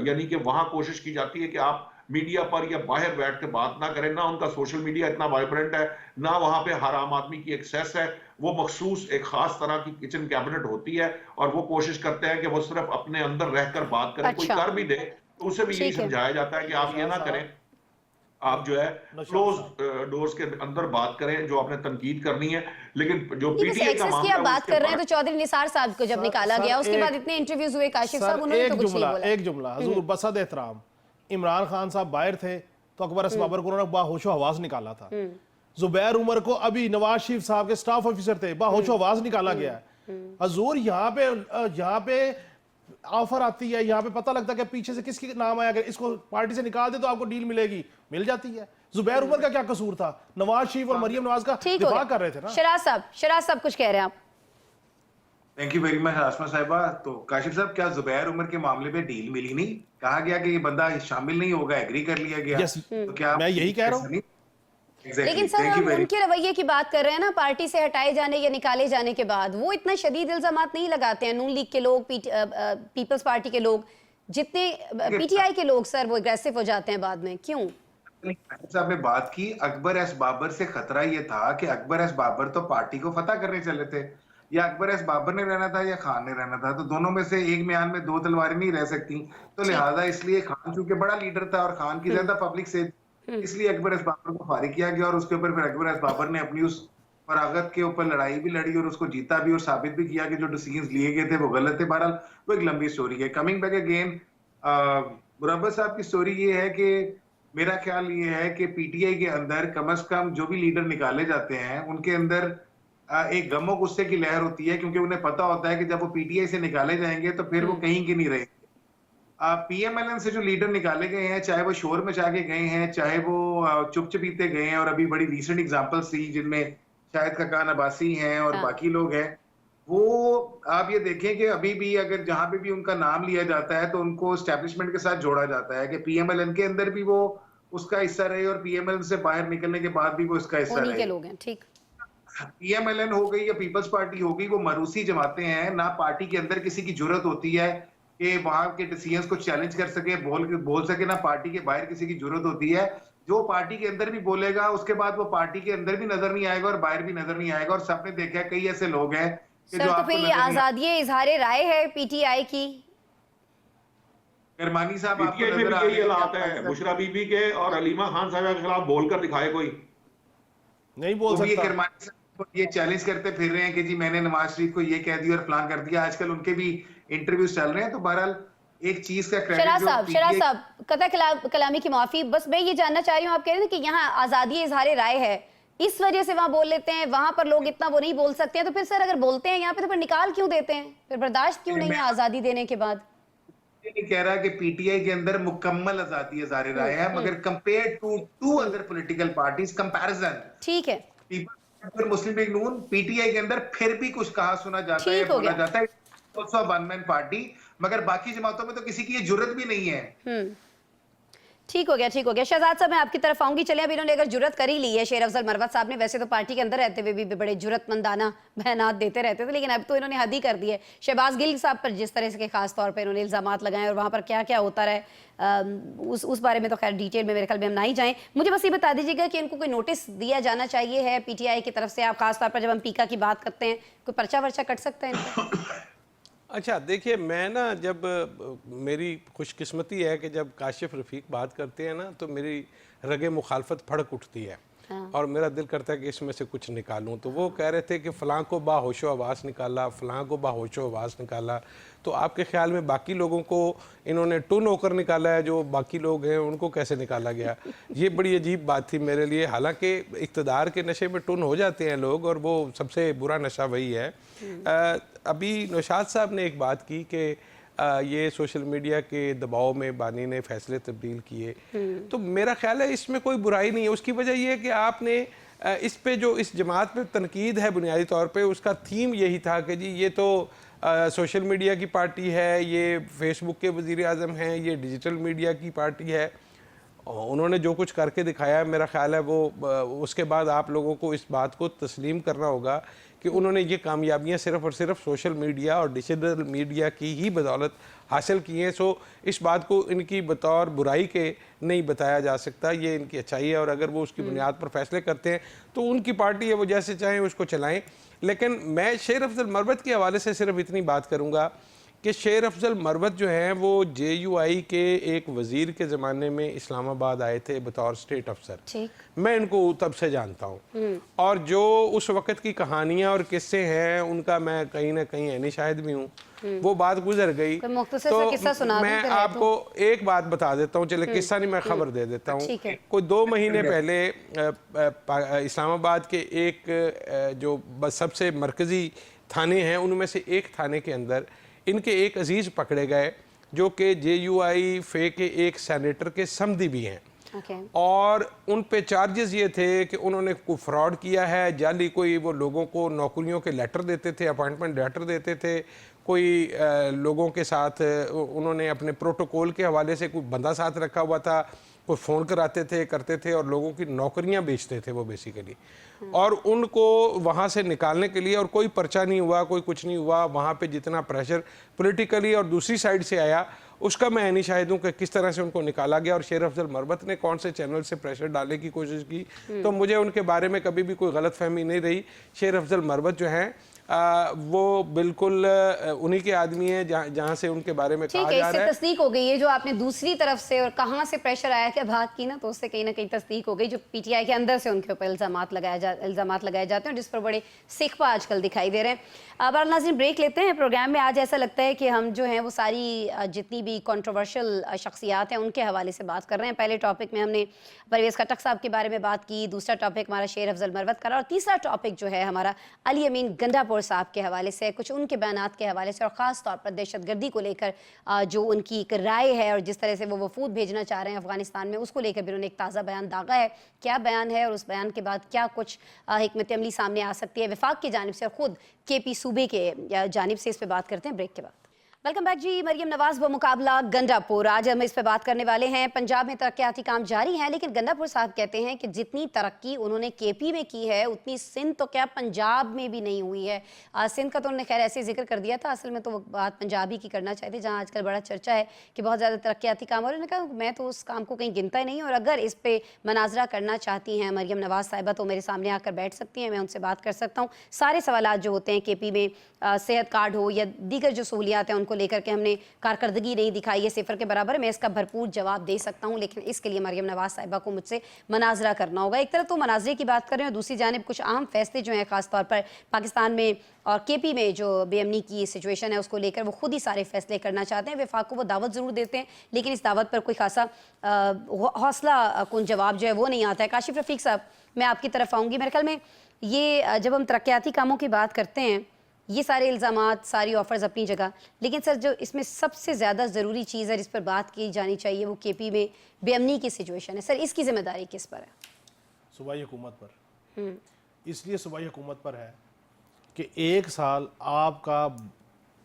Speaker 2: यानी कि वहां कोशिश की जाती है कि आप मीडिया पर या बाहर बैठ के बात ना करें। ना उनका सोशल मीडिया इतना वाइब्रेंट है, ना वहां पे हर आम आदमी की एक्सेस है। वो मखसूस एक खास तरह की किचन कैबिनेट होती है और वो कोशिश करते हैं कि वो सिर्फ अपने अंदर रहकर बात करें। कोई कर भी दे तो उसे भी यही समझाया जाता है कि आप ये ना करें, आप जो है क्लोज डोर्स के अंदर बात करें जो आपने तनकीद करनी है। लेकिन जो पीटीआई का मामला
Speaker 1: आप बात कर रहे हैं तो चौधरी निसार साहब को जब निकाला गया उसके बाद इतने इंटरव्यूज हुए, काशिफ साहब उन्होंने तो कुछ नहीं बोला।
Speaker 3: एक जुमला हुजूर बसद एहतराम, इमरान खान साहब बाहर थे तो अकबर असबाबर को उन्होंने बाहोशो आवाज निकाला था। जुबैर उमर को अभी नवाज शरीफ साहब के स्टाफ ऑफिसर थे, बाहोशो आवाज निकाला गया। हजूर यहाँ पे ऑफर आती है, यहाँ पे पता लगता है कि पीछे से किसकी नाम आया, अगर इसको पार्टी से निकाल दे तो आपको डील मिलेगी, मिल जाती है। जुबैर उमर का क्या कसूर था? नवाज शरीफ और मरियम नवाज का दिफा कर रहे थे ना।
Speaker 1: शराज साहब कुछ कह रहे हैं आप?
Speaker 4: थैंक यू वेरी मच आसमा साहिबा। तो काशिफ साहब, क्या जुबैर उमर के मामले में डील मिली नहीं? कहा गया कि ये बंदा शामिल नहीं होगा, एग्री कर लिया गया। तो क्या
Speaker 3: मैं यही कह रहा हूँ।
Speaker 1: लेकिन सर हम उनके रवैये की बात कर रहे हैं ना, पार्टी से हटाए जाने या निकाले जाने के बाद वो इतना शदीद इल्जामात नहीं लगाते हैं। नून लीग के लोग, पीपल्स पार्टी के लोग, जितने पीटीआई के लोग सर वो एग्रेसिव हो जाते हैं बाद में, क्यों?
Speaker 4: साहब ने बात की, अकबर एस बाबर से खतरा ये था कि अकबर एस बाबर तो पार्टी को फतह करने चले थे, या अकबर एस बाबर ने रहना था या खान ने रहना था, तो दोनों में से एक म्यान में दो तलवारें नहीं रह सकती। तो लिहाजा इसलिए खान चूंकि बड़ा लीडर था और खान की ज्यादा पब्लिक से, इसलिए अकबर एस बाबर को फारिग किया गया और उसके ऊपर फिर अकबर एस बाबर ने अपनी उस फरागत के ऊपर लड़ाई भी लड़ी और उसको जीता भी और साबित भी किया कि जो डिसीजंस लिए गए थे वो गलत थे। बहरहाल वो एक लंबी स्टोरी है। कमिंग बैक अगेन, मुरब्बत साहब की स्टोरी ये है कि मेरा ख्याल ये है कि पीटीआई के अंदर कम से कम जो भी लीडर निकाले जाते हैं उनके अंदर एक गमो गुस्से की लहर होती है, क्योंकि उन्हें पता होता है कि जब वो पीटीआई से निकाले जाएंगे तो फिर वो कहीं के नहीं रहेंगे। पीएमएलएन से जो लीडर निकाले गए हैं, चाहे वो शोर मचा के गए हैं, चाहे वो चुप चपीते गए हैं, और अभी बड़ी रिसेंट एग्जांपल्स थी जिनमें शाहिद खकान अब्बासी हैं और बाकी लोग हैं, वो आप ये देखें कि अभी भी अगर जहां पे भी उनका नाम लिया जाता है तो उनको एस्टेब्लिशमेंट के साथ जोड़ा जाता है कि पीएमएलएन के अंदर भी वो उसका हिस्सा रहे और पीएमएलएन से बाहर निकलने के बाद भी वो उसका हिस्सा रहे।
Speaker 1: के लोग हैं, ठीक।
Speaker 4: पीएमएलएन हो गई या पीपल्स पार्टी हो गई, वो मरूसी जमातें हैं ना। पार्टी के अंदर किसी की जरूरत होती है कि वहां के डिसीजंस को चैलेंज कर सके, बोल सके, ना पार्टी के बाहर किसी की जरूरत होती है। जो पार्टी के अंदर भी बोलेगा उसके बाद वो पार्टी के अंदर भी नजर नहीं आएगा और बाहर भी नजर नहीं आएगा। और सबने देखा है कई ऐसे लोग हैं कि
Speaker 1: सर, तो फिर ये आजादी इजहार राय है पीटीआई की।
Speaker 4: करमानी साहब,
Speaker 2: पीटीआई में भी यही हालात है। बुशरा बीबी के और अलीमा खान साहब के खिलाफ बोलकर दिखाए, कोई
Speaker 3: नहीं बोल सकता।
Speaker 4: करमानी साहब ये चैलेंज करते फिर रहे हैं कि जी मैंने नवाज शरीफ को ये कह दिया और प्लान कर दिया। आजकल उनके भी इंटरव्यूज चल रहे हैं। तो बहरहाल एक चीज का
Speaker 1: शराज साहब कथा कलामी की माफी, बस मैं ये जानना चाह रही हूँ, आप कह रहे हैं कि यहाँ आजादी इजहार राय है, इस वजह से वहां बोल लेते हैं, वहां पर लोग इतना वो नहीं बोल सकते हैं, तो फिर सर अगर बोलते हैं यहाँ पे तो फिर निकाल क्यों देते हैं? फिर बर्दाश्त क्यों नहीं है आजादी देने के बाद?
Speaker 4: नहीं कह रहा कि पीटीआई के अंदर मुकम्मल आजादी इजहार राय है, मगर compare to other political parties comparison,
Speaker 1: ठीक है,
Speaker 4: फिर मुस्लिम लीग नून पीटीआई के अंदर फिर भी कुछ कहा सुना जाता है,
Speaker 1: ठीक हो
Speaker 4: बोला
Speaker 1: गया।
Speaker 4: जाता है ऑल्सो वन मैन पार्टी, मगर बाकी जमातों में तो किसी की ये जुर्रत भी नहीं है।
Speaker 1: ठीक हो गया, ठीक हो गया। शहजाद साहब मैं आपकी तरफ आऊंगी। चलिए अभी इन्होंने अगर जुर्रत कर ही ली है, शेर अफजल मरवत साहब ने, वैसे तो पार्टी के अंदर रहते हुए भी बड़े जुर्रतमंदाना बयानात देते रहते थे, लेकिन अब तो इन्होंने हद ही कर दी है। शहबाज गिल साहब पर जिस तरह से खास तौर पर इन्होंने इल्जामात लगाए और वहाँ पर क्या क्या होता रहे, उस बारे में तो खैर डिटेल में मेरे ख्याल में हम ना ही जाएं। मुझे बस ये बता दीजिएगा कि इनको कोई नोटिस दिया जाना चाहिए है पीटीआई की तरफ से? आप खास तौर पर जब हम पीका की बात करते हैं, कोई पर्चा वर्चा कट सकता है इनको?
Speaker 5: अच्छा देखिए, मैं ना जब मेरी खुशकिस्मती है कि जब काशिफ रफ़ीक बात करते हैं ना तो मेरी रगे मुखालफत फड़क उठती है और मेरा दिल करता है कि इसमें से कुछ निकालूं। तो वो कह रहे थे कि फ़लाँ को बाहोशो आवाज़ निकाला, फ़लाँ को बाहोशो आवाज़ निकाला। तो आपके ख्याल में बाकी लोगों को इन्होंने टुन होकर निकाला है, जो बाकी लोग हैं उनको कैसे निकाला गया? ये बड़ी अजीब बात थी मेरे लिए। हालांकि इक़्तिदार के नशे में टुन हो जाते हैं लोग और वो सबसे बुरा नशा वही है। अभी नौशाद साहब ने एक बात की कि ये सोशल मीडिया के दबाव में बानी ने फैसले तब्दील किए, तो मेरा ख्याल है इसमें कोई बुराई नहीं है। उसकी वजह यह है कि आपने इस पे जो इस जमात पे तनकीद है बुनियादी तौर पे, उसका थीम यही था कि जी ये तो सोशल मीडिया की पार्टी है, ये फेसबुक के वज़ीर आज़म हैं, ये डिजिटल मीडिया की पार्टी है। उन्होंने जो कुछ करके दिखाया है, मेरा ख्याल है वो उसके बाद आप लोगों को इस बात को तस्लीम करना होगा कि उन्होंने ये कामयाबियां सिर्फ़ और सिर्फ सोशल मीडिया और डिजिटल मीडिया की ही बदौलत हासिल की हैं। सो इस बात को इनकी बतौर बुराई के नहीं बताया जा सकता, ये इनकी अच्छाई है और अगर वो उसकी बुनियाद पर फैसले करते हैं तो उनकी पार्टी है, वो जैसे चाहें उसको चलाएं। लेकिन मैं शेर अफजल मरवत के हवाले से सिर्फ इतनी बात करूँगा कि शेर अफजल मरवत जो हैं वो JUI के एक वज़ीर के ज़माने में इस्लामाबाद आए थे बतौर स्टेट अफसर। मैं इनको तब से जानता हूँ और जो उस वक़्त की कहानियाँ और किस्से हैं उनका मैं कहीं ना कहीं ऐनी शाहिद भी हूँ। वो बात गुजर गई तो मैं आपको एक बात बता देता हूँ, चले किस्सा नहीं मैं खबर दे देता हूँ। कोई 2 महीने पहले इस्लामाबाद के एक जो सबसे मरकज़ी थाने हैं उनमें से एक थाने के अंदर इनके एक अजीज़ पकड़े गए जो कि JUI फे के एक सेनेटर के समधी भी हैं। और उन पे चार्जेस ये थे कि उन्होंने कोई फ्रॉड किया है, जाली कोई वो लोगों को नौकरियों के लेटर देते थे, अपॉइंटमेंट लेटर देते थे, कोई लोगों के साथ उन्होंने अपने प्रोटोकॉल के हवाले से कोई बंदा साथ रखा हुआ था, कोई फ़ोन कराते थे करते थे और लोगों की नौकरियां बेचते थे वो बेसिकली। और उनको वहाँ से निकालने के लिए और कोई पर्चा नहीं हुआ, कोई कुछ नहीं हुआ। वहाँ पे जितना प्रेशर पॉलिटिकली और दूसरी साइड से आया उसका मैं नहीं शायद हूँ कि किस तरह से उनको निकाला गया और शेर अफजल मरवत ने कौन से चैनल से प्रेशर डालने की कोशिश की। तो मुझे उनके बारे में कभी भी कोई गलत फहमी नहीं रही। शेर अफजल मरवत जो हैं वो बिल्कुल उन्हीं के आदमी हैं जहाँ से उनके बारे में कहा जा रहा है।
Speaker 1: तस्दीक हो गई है जो आपने दूसरी तरफ से और कहाँ से प्रेशर आया क्या बात की ना, तो उससे कहीं ना कहीं तस्दीक हो गई जो PTI के अंदर से उनके ऊपर इल्जामात लगाए जाते हैं जिस पर बड़े सिखपा आजकल दिखाई दे रहे हैं। अब नाज़रीन ब्रेक लेते हैं प्रोग्राम में। आज ऐसा लगता है कि हम जो हैं वो सारी जितनी भी कंट्रोवर्शियल शख्सियात हैं उनके हवाले से बात कर रहे हैं। पहले टॉपिक में हमने परवेज़ खट्टक साहब के बारे में बात की, दूसरा टॉपिक हमारा शेर अफजल मरवत का, और तीसरा टॉपिक जो है हमारा अली अमीन गंडापुर साहब के हवाले से, कुछ उनके बयानात के हवाले से और ख़ास तौर पर दहशतगर्दी को लेकर जो उनकी एक राय है और जिस तरह से वो वफूद भेजना चाह रहे हैं अफगानिस्तान में, उसको लेकर भी उन्होंने एक ताज़ा बयान दागा है। क्या बयान है और उस बयान के बाद क्या कुछ हिकमत अमली सामने आ सकती है वफाक की जानिब से और ख़ुद KP सूबे के जानिब से, इस पर बात करते हैं ब्रेक के बाद। वेलकम बैक जी। मरियम नवाज बमुकाबला गंडापुर, आज हम इस पे बात करने वाले हैं। पंजाब में तरक्याती काम जारी हैं लेकिन गंडापुर साहब कहते हैं कि जितनी तरक्की उन्होंने KP में की है उतनी सिंध तो क्या पंजाब में भी नहीं हुई है। सिंध का तो उन्होंने खैर ऐसे जिक्र कर दिया था, असल में तो वो बात पंजाब ही की करना चाहते जहाँ आजकल बड़ा चर्चा है कि बहुत ज़्यादा तरक्याती काम, और उन्होंने कहा मैं तो उस काम को कहीं गिनता ही नहीं, और अगर इस पर मनाजरा करना चाहती हैं मरियम नवाज साहिबा तो मेरे सामने आकर बैठ सकती हैं, मैं उनसे बात कर सकता हूँ। सारे सवाल जो होते हैं KP में सेहत कार्ड हो या दीगर जो सहूलियात हैं उनको लेकर के हमने कारकर्दगी नहीं दिखाई है सिफर के बराबर, मैं इसका भरपूर जवाब दे सकता हूं, लेकिन इसके लिए मरियम नवाज साहिबा को मुझसे मनाजरा करना होगा। एक तरफ तो मनाजरे की बात कर रहे हैं और दूसरी जानिब कुछ अहम फैसले जो हैं खासतौर पर पाकिस्तान में और KP में जो बेअमनी की सिचुएशन है उसको लेकर वो खुद ही सारे फैसले करना चाहते हैं। वफाक को वो दावत ज़रूर देते हैं लेकिन इस दावत पर कोई खासा हौसला कुन जवाब जो है वो नहीं आता है। काशिफ रफ़ीक साहब, मैं आपकी तरफ आऊँगी। मेरे ख्याल में ये जब हम तरक्याती कामों की बात करते हैं, ये सारे इल्ज़ामात, सारी ऑफ़र्स अपनी जगह, लेकिन सर जो इसमें सबसे ज़्यादा ज़रूरी चीज़ है जिस पर बात की जानी चाहिए वो KP में बेअमनी की सिचुएशन है। सर इसकी ज़िम्मेदारी किस पर है?
Speaker 3: सूबाई हुकूमत पर। इसलिए सूबाई हुकूमत पर है कि 1 साल आपका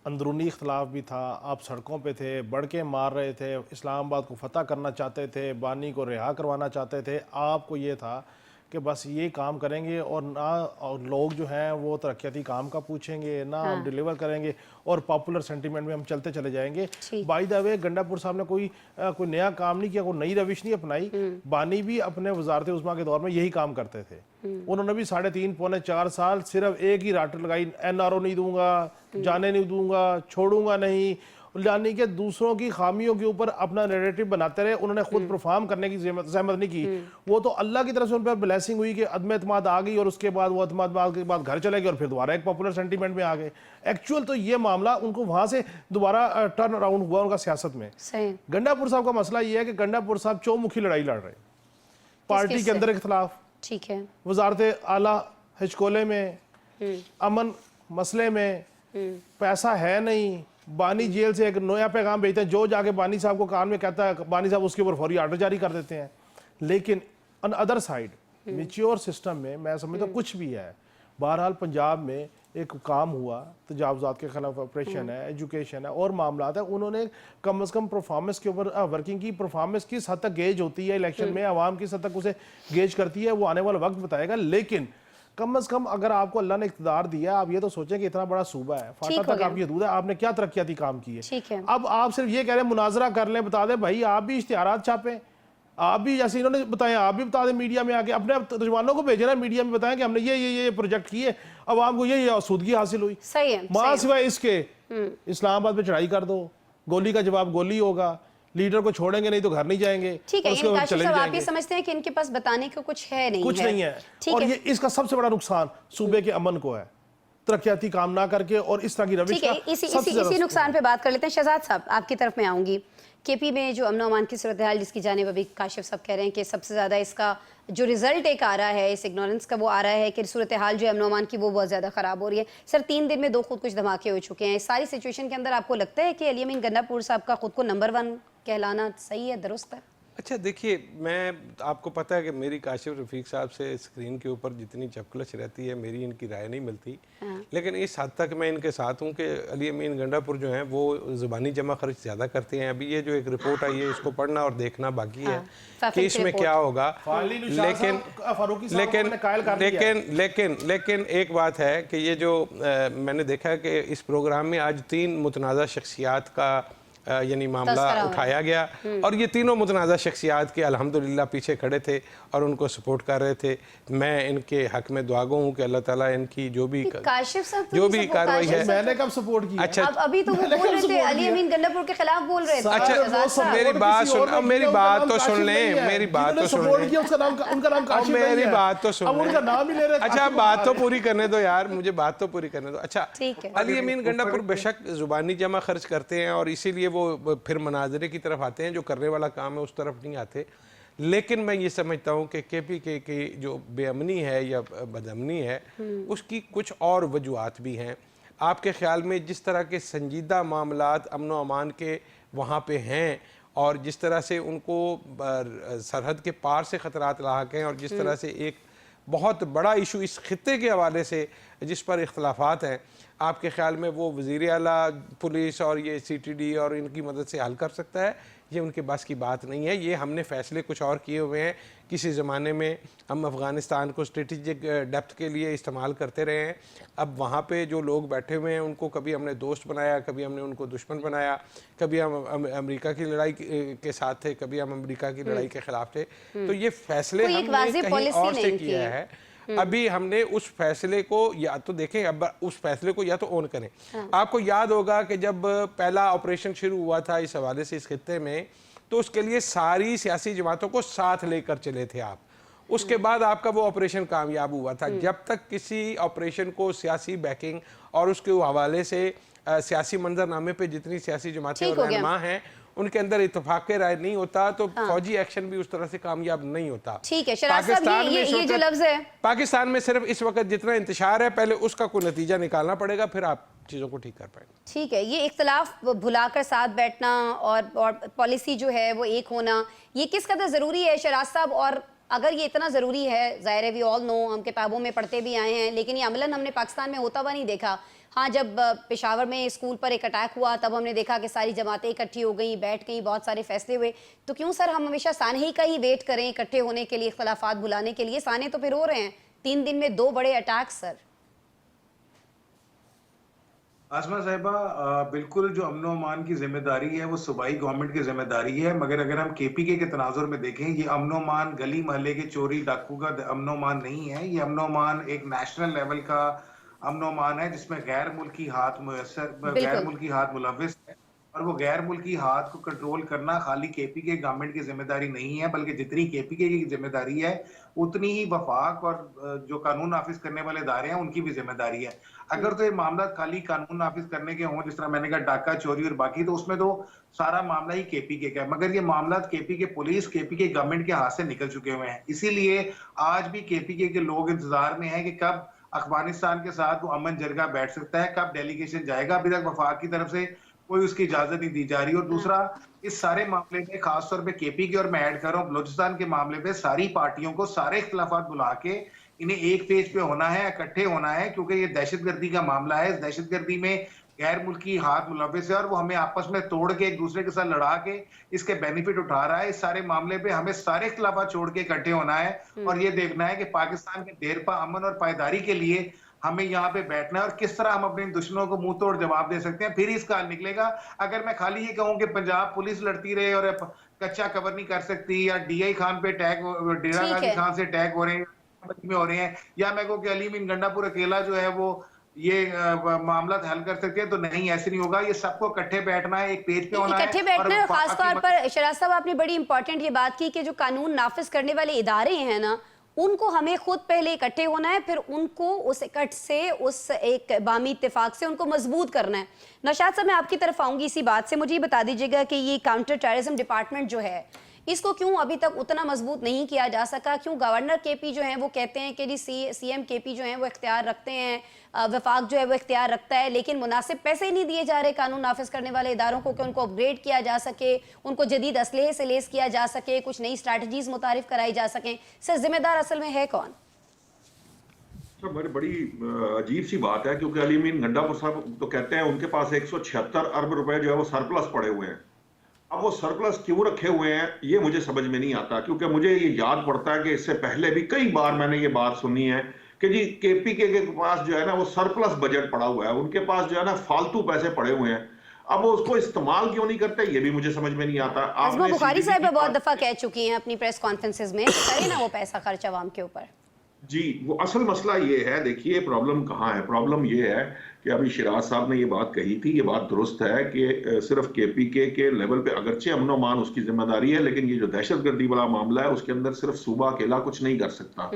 Speaker 3: अंदरूनी इख्तलाफ भी था, आप सड़कों पे थे, बढ़ के मार रहे थे, इस्लामाबाद को फतह करना चाहते थे, बानी को रिहा करवाना चाहते थे। आपको ये था कि बस ये काम करेंगे और ना और लोग जो हैं वो तरक्याती काम का पूछेंगे ना, हम डिलीवर करेंगे और पॉपुलर सेंटीमेंट में हम चलते चले जाएंगे। बाय द वे गंडापुर साहब ने कोई नया काम नहीं किया, कोई नई रविश नहीं अपनाई। बानी भी अपने वजारत उस्मा के दौर में यही काम करते थे। उन्होंने भी 3.5 पौने 4 साल सिर्फ एक ही राट लगाई, NRO नहीं दूंगा, जाने नहीं दूंगा, छोड़ूंगा नहीं, यानी कि दूसरों की खामियों के ऊपर अपना नैरेटिव बनाते रहे। उन्होंने खुद परफॉर्म करने की जहमत नहीं की। वो तो अल्लाह की तरफ से उन पर ब्लेसिंग हुई कि अदम एतमाद आ गई और उसके बाद वो अदम के बाद घर चले गए और फिर दोबारा एक पॉपुलर सेंटीमेंट में आ गए। एक्चुअल तो ये मामला उनको वहां से दोबारा टर्न अराउंड हुआ उनका सियासत में। गंडापुर साहब का मसला ये है कि गंडापुर साहब चौमुखी लड़ाई लड़ रहे, पार्टी के अंदर इख्तलाफ,
Speaker 1: ठीक है,
Speaker 3: वजारत आला हिचकोले में, अमन मसले में, पैसा है नहीं। बानी जेल से एक नया पैगाम भेजते हैं, जो जाके बानी साहब को कान में कहता है बानी साहब उसके ऊपर फौरी आर्डर जारी कर देते हैं। लेकिन on other side mature system में मैं समझता हूँ कुछ भी है। बहरहाल पंजाब में एक काम हुआ, तजावुज़ात के खिलाफ ऑपरेशन है, एजुकेशन है और मामला है। उन्होंने कम से कम परफॉर्मेंस के ऊपर वर्किंग की। परफॉर्मेंस किस हद तक गेज होती है इलेक्शन में, आवाम किस हद तक उसे गेज करती है, वो आने वाला वक्त बताएगा। लेकिन कम से कम अगर आपको अल्लाह ने इख्तिदार दिया, आप ये तो सोचें कि इतना बड़ा सूबा है, फाटा तक आपकी हदूद है, आपने क्या तरक्याती काम की है। अब आप सिर्फ ये कह रहे हैं मुनाजरा कर लें, बता दें भाई आप भी इश्तिहारात छापें, आप भी जैसे इन्होंने बताया आप भी बता दें, मीडिया में आके अपने तर्जुमानों को भेजना, मीडिया में बताएं कि हमने ये प्रोजेक्ट किए, अब आपको ये आसूदगी हासिल हुई।
Speaker 1: सही है,
Speaker 3: मां सिवाय इसके इस्लामाबाद पे चढ़ाई कर दो, गोली का जवाब गोली होगा, लीडर को छोड़ेंगे नहीं तो घर नहीं जाएंगे।
Speaker 1: ठीक है, काशिफ साहब आप ये समझते हैं कि इनके पास बताने को कुछ है नहीं,
Speaker 3: कुछ नहीं है। और ये इसका सबसे बड़ा नुकसान सूबे के अमन को है, तरक्याती काम ना करके और इस तरह की रविश का।
Speaker 1: इसी नुकसान पे बात कर लेते हैं। शहजाद साहब आपकी तरफ में आऊंगी। केपी में जो अमन अमान की सूरत हाल जिसकी जानिब अभी काशिफ साहब कह रहे हैं कि सबसे ज़्यादा इसका जो रिजल्ट एक आ रहा है, इस इग्नोरेंस का, वो आ रहा है कि सूरत हाल जो अमन अमान की वो बहुत ज़्यादा ख़राब हो रही है। सर 3 दिन में 2 खुद कुछ धमाके हो चुके हैं। इस सारी सिचुएशन के अंदर आपको लगता है कि अली अमीन गंडापुर साहब का खुद को नंबर 1 कहलाना सही है, दुरुस्त है?
Speaker 5: अच्छा देखिए, मैं आपको पता है कि मेरी काशिफ रफ़ीक साहब से स्क्रीन के ऊपर जितनी चपकलच रहती है, मेरी इनकी राय नहीं मिलती। लेकिन इस हद तक मैं इनके साथ हूँ कि अली अमीन गंडापुर जो हैं वो ज़ुबानी जमा खर्च ज़्यादा करते हैं। अभी ये जो एक रिपोर्ट आई है इसको पढ़ना और देखना बाकी है कि इसमें क्या होगा। लेकिन एक बात है कि ये जो मैंने देखा है कि इस प्रोग्राम में आज 3 मुतनाज़ा शख्सियात का यानी मामला उठाया गया और ये तीनों मुतनाज़ा शख्सियात के अल्हम्दुलिल्लाह पीछे खड़े थे और उनको सपोर्ट कर रहे थे। मैं इनके हक में दुआगो हूँ कि अल्लाह ताला इनकी जो भी कार्रवाई है।
Speaker 3: मैंने कब सपोर्ट किया?
Speaker 1: अच्छा अभी तो वो बोल रहे थे अली अमीन गंडापुर के खिलाफ बोल रहे थे।
Speaker 5: अच्छा मेरी बात सुन, अब मेरी बात तो सुन लें, मेरी बात तो सुन लें, मेरी बात तो सुन लें। अच्छा बात तो पूरी करने दो यार, मुझे बात तो पूरी करने दो। अच्छा अली अमीन गंडापुर बेशक जुबानी जमा खर्च करते हैं और इसीलिए वो फिर मनाजरे की तरफ आते हैं, जो करने वाला काम है उस तरफ नहीं आते। लेकिन मैं ये समझता हूँ कि KPK की जो बेअमनी है या बदअमनी है उसकी कुछ और वजूहात भी हैं। आपके ख्याल में जिस तरह के संजीदा मामलात अमन व अमान के वहाँ पे हैं और जिस तरह से उनको सरहद के पार से ख़तरात लाहक हैं और जिस तरह से एक बहुत बड़ा इशू इस खित्ते के हवाले से जिस पर इख्तलाफात हैं, आपके ख्याल में वो वज़ीर आला, पुलिस और ये CTD और इनकी मदद से हल कर सकता है? ये उनके बस की बात नहीं है। ये हमने फ़ैसले कुछ और किए हुए हैं। किसी ज़माने में हम अफ़गानिस्तान को स्ट्रेटिजिक डेप्थ के लिए इस्तेमाल करते रहे हैं। अब वहाँ पे जो लोग बैठे हुए हैं उनको कभी हमने दोस्त बनाया, कभी हमने उनको दुश्मन बनाया, कभी हम अमेरिका की लड़ाई के साथ थे, कभी हम अमेरिका की लड़ाई के ख़िलाफ़ थे। तो ये फ़ैसले हमने कहीं और से किया है। अभी हमने उस फैसले को या तो देखें, अब उस फैसले को या तो ऑन करें। आपको याद होगा कि जब पहला ऑपरेशन शुरू हुआ था इस हवाले से इस खित्ते में, तो उसके लिए सारी सियासी जमातों को साथ लेकर चले थे आप। उसके बाद आपका वो ऑपरेशन कामयाब हुआ था। जब तक किसी ऑपरेशन को सियासी बैकिंग और उसके हवाले से सियासी मंजरनामे पे जितनी सियासी जमातें और रहनुमा हैं उनके अंदर इत्तेफाक राय नहीं होता, तो फौजी एक्शन भी उस तरह से कामयाब नहीं होता।
Speaker 1: ठीक है ये जो लफ्ज है,
Speaker 5: पाकिस्तान में सिर्फ इस वक्त जितना इंतशार है, पहले उसका कोई नतीजा निकालना पड़ेगा, फिर आप चीज़ों को ठीक कर पाएंगे।
Speaker 1: ठीक है, ये इख्तलाफ भुलाकर साथ बैठना और पॉलिसी जो है वो एक होना, ये किस कदर ज़रूरी है शहराज साहब? और अगर ये इतना ज़रूरी है, ज़ाहिर है वी ऑल नो, हम किताबों में पढ़ते भी आए हैं, लेकिन ये अमलन हमने पाकिस्तान में होता हुआ नहीं देखा। हाँ, जब पेशावर में स्कूल पर एक अटैक हुआ तब हमने देखा कि सारी जमातें इकट्ठी हो गई, बैठ गई, बहुत सारे फैसले हुए। तो क्यों सर हम हमेशा सानही का ही वेट करें इकट्ठे होने के लिए, इख्तलाफात भुलाने के लिए? साने तो फिर हो रहे हैं, 3 दिन में 2 बड़े अटैक सर।
Speaker 4: आसमा साहिबा, बिल्कुल जो अमन अमान की जिम्मेदारी है वो सूबाई गवर्नमेंट की जिम्मेदारी है, मगर अगर हम केपीके के तनाजुर में देखें, ये अमन अमान गली मोहल्ले के चोरी डाकू का अमन अमान नहीं है। ये अमन अमान एक नेशनल लेवल का अमन अमान है जिसमें गैर मुल्की हाथ मुलव्विस है, और वो गैर मुल्की हाथ को कंट्रोल करना खाली केपीके गवर्नमेंट की जिम्मेदारी नहीं है, बल्कि जितनी केपीके की जिम्मेदारी है उतनी ही वफाक और जो कानून नाफिज करने वाले इदारे हैं उनकी भी जिम्मेदारी है। अगर तो ये मामला खाली कानून नाफिज करने के हों, जिस तरह मैंने कहा डाका चोरी और बाकी, तो उसमें तो सारा मामला ही केपीके का है, मगर ये मामला केपीके पुलिस, केपीके गवर्नमेंट के हाथ से निकल चुके हुए हैं। इसीलिए आज भी केपीके के लोग इंतजार में हैं कि कब अफगानिस्तान के साथ वो अमन जरगा बैठ सकता है, कब डेलीगेशन जाएगा। अभी तक वफाक की तरफ से कोई उसकी इजाजत नहीं दी जा रही। और दूसरा, इस सारे मामले में खासतौर पे केपीके और मैं ऐड कर रहा हूँ बलोचिस्तान के मामले पे सारी पार्टियों को सारे इख्तलाफात बुला के इन्हें एक पेज पे होना है, इकट्ठे होना है, क्योंकि ये दहशतगर्दी का मामला है। इस दहशतगर्दी में गैर मुल्की हाथ मुलव्विस है और वो हमें आपस में तोड़ के एक दूसरे के साथ लड़ा के इसके बेनिफिट उठा रहा है। इस सारे मामले पे हमें सारे इख्तलाफात छोड़ के इकट्ठे होना है और ये देखना है कि पाकिस्तान के देरपा अमन और पायदारी के लिए हमें यहाँ पे बैठना है और किस तरह हम अपने दुश्मनों को मुंह तोड़ जवाब दे सकते हैं, फिर इसका हल निकलेगा। अगर मैं खाली ये कहूँ कि पंजाब पुलिस लड़ती रहे और कच्चा कवर नहीं कर सकती, या डीआई खान पे अटैक, डेरा गाजी खान से अटैक हो रहे हैं में हो रहे हैं, या मैं कहूँ कि अली मीन गंडापुर अकेला जो है वो ये मामला हल कर सकते हैं, तो नहीं, ऐसे नहीं होगा। ये सबको इकट्ठे बैठना है, एक पेज पे होना है,
Speaker 1: इकट्ठे बैठना है। खासतौर पर शराज साहब आपने बड़ी इंपॉर्टेंट ये बात की कि जो कानून नाफिज करने वाले इदारे हैं ना, उनको हमें खुद पहले इकट्ठे होना है, फिर उनको उस इकट्ठ से, उस एक बामी इत्तेफाक से उनको मजबूत करना है। नौशाद साहब, मैं आपकी तरफ आऊंगी इसी बात से। मुझे ये बता दीजिएगा कि ये काउंटर टेररिज्म डिपार्टमेंट जो है, इसको क्यों अभी तक उतना मजबूत नहीं किया जा सका? क्यों गवर्नर केपी जो हैं वो कहते हैं कि जी सीएम केपी जो हैं वो इख्तियार रखते हैं, वफाक जो है वो इख्तियार रखता है, लेकिन मुनासिब पैसे ही नहीं दिए जा रहे कानून नाफिज करने वाले इदारों को कि उनको अपग्रेड किया जा सके, उनको जदीद असलहे से लेस किया जा सके, कुछ नई स्ट्रैटेजीज मुतारिफ कराई जा सकें। सर, जिम्मेदार असल में है कौन?
Speaker 2: सर, बड़ी अजीब सी बात है, क्योंकि अली मीन गंडापुर साहब तो कहते हैं उनके पास 176 अरब रुपए जो है वो सरप्लस पड़े हुए हैं। अब वो सरप्लस क्यों रखे हुए हैं ये मुझे समझ में नहीं आता, क्योंकि मुझे ये याद पड़ता है कि इससे पहले भी कई बार मैंने ये बात सुनी है कि जी केपीके के पास जो है ना वो सरप्लस बजट पड़ा हुआ है, उनके पास जो है ना फालतू पैसे पड़े हुए हैं। अब वो उसको इस्तेमाल क्यों नहीं करते ये भी मुझे समझ में नहीं आता।
Speaker 1: आज़मा बुखारी साहब बहुत दफा कह चुकी हैं अपनी प्रेस कॉन्फ्रेंसेज में, करें ना वो पैसा खर्च अवाम के ऊपर।
Speaker 2: जी, वो असल मसला ये है, देखिए प्रॉब्लम कहाँ है। प्रॉब्लम ये है कि अभी शिराज साहब ने ये बात कही थी, ये बात दुरुस्त है कि सिर्फ केपीके के लेवल पे अगरचे अमन अमान उसकी जिम्मेदारी है, लेकिन ये जो दहशतगर्दी वाला मामला है उसके अंदर सिर्फ सूबा अकेला कुछ नहीं कर सकता।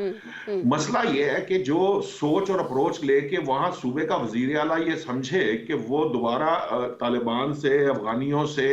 Speaker 2: मसला ये है कि जो सोच और अप्रोच लेके वहां सूबे का वजीर आला ये समझे कि वो दोबारा तालिबान से, अफगानियों से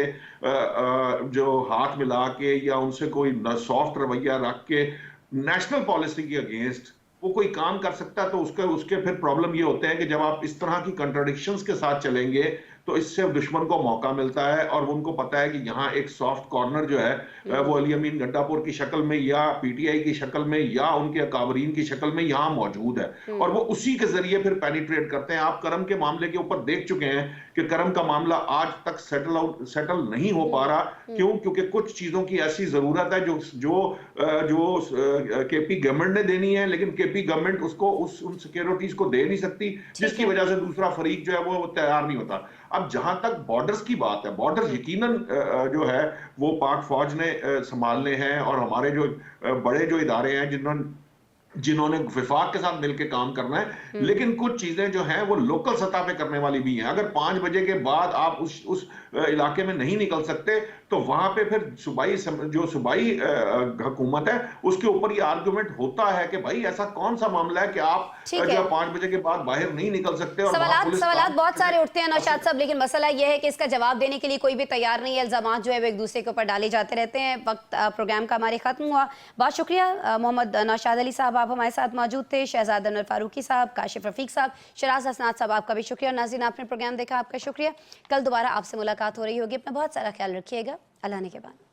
Speaker 2: जो हाथ मिला के या उनसे कोई सॉफ्ट रवैया रख के नेशनल पॉलिसी के अगेंस्ट वो कोई काम कर सकता है, तो उसके फिर प्रॉब्लम ये होते हैं कि जब आप इस तरह की कंट्राडिक्शंस के साथ चलेंगे तो इससे दुश्मन को मौका मिलता है, और उनको पता है कि यहाँ एक सॉफ्ट कॉर्नर जो है वो अली अमीन गंडापुर की शक्ल में या पीटीआई की शक्ल में या उनके अकाबरीन की शक्ल में यहाँ मौजूद है, और वो उसी के जरिए फिर पेनिट्रेट करते हैं। आप करम के मामले के ऊपर देख चुके हैं कि करम का मामला आज तक सेटल नहीं हो पा रहा। क्यों? क्योंकि कुछ चीजों की ऐसी जरूरत है जो केपी गवर्नमेंट ने देनी है, लेकिन केपी गवर्नमेंट उसको उन सिक्योरिटीज को दे नहीं सकती, जिसकी वजह से दूसरा फरीक जो है वो तैयार नहीं होता। अब जहां तक बॉर्डर्स की बात है, बॉर्डर यकीनन जो है वो पाक फौज ने संभालने हैं, और हमारे जो बड़े जो इदारे हैं जिन्होंने विफाक के साथ मिलकर काम करना है, लेकिन कुछ चीजें जो हैं वो लोकल सतह पे करने वाली भी हैं। अगर 5 बजे के बाद आप उस इलाके में नहीं निकल सकते तो वहां पे फिर सूबाई हुकूमत है उसके ऊपर ये आर्गुमेंट होता है कि भाई ऐसा कौन सा मामला है कि आप जो 5 बजे के बाद बाहर नहीं निकल सकते। और
Speaker 1: सवालात बहुत सारे उठते हैं नौशाद साहब, लेकिन मसला यह है कि इसका जवाब देने के लिए कोई भी तैयार नहीं है। इल्जामात जो है वो एक दूसरे के ऊपर डाले जाते रहते हैं। वक्त प्रोग्राम का हमारे खत्म हुआ। बहुत शुक्रिया मोहम्मद नौशाद अली साहब, आप हमारे साथ मौजूद थे। शहजाद अनवर फारूकी साहब, काशिफ रफीक साहब, शराज हसनात साहब, आपका भी शुक्रिया। नाज़रीन, आपने प्रोग्राम देखा, आपका शुक्रिया। कल दोबारा आपसे मुलाकात हो रही होगी। अपना बहुत सारा ख्याल रखिएगा। अल्लाह ने के बाद।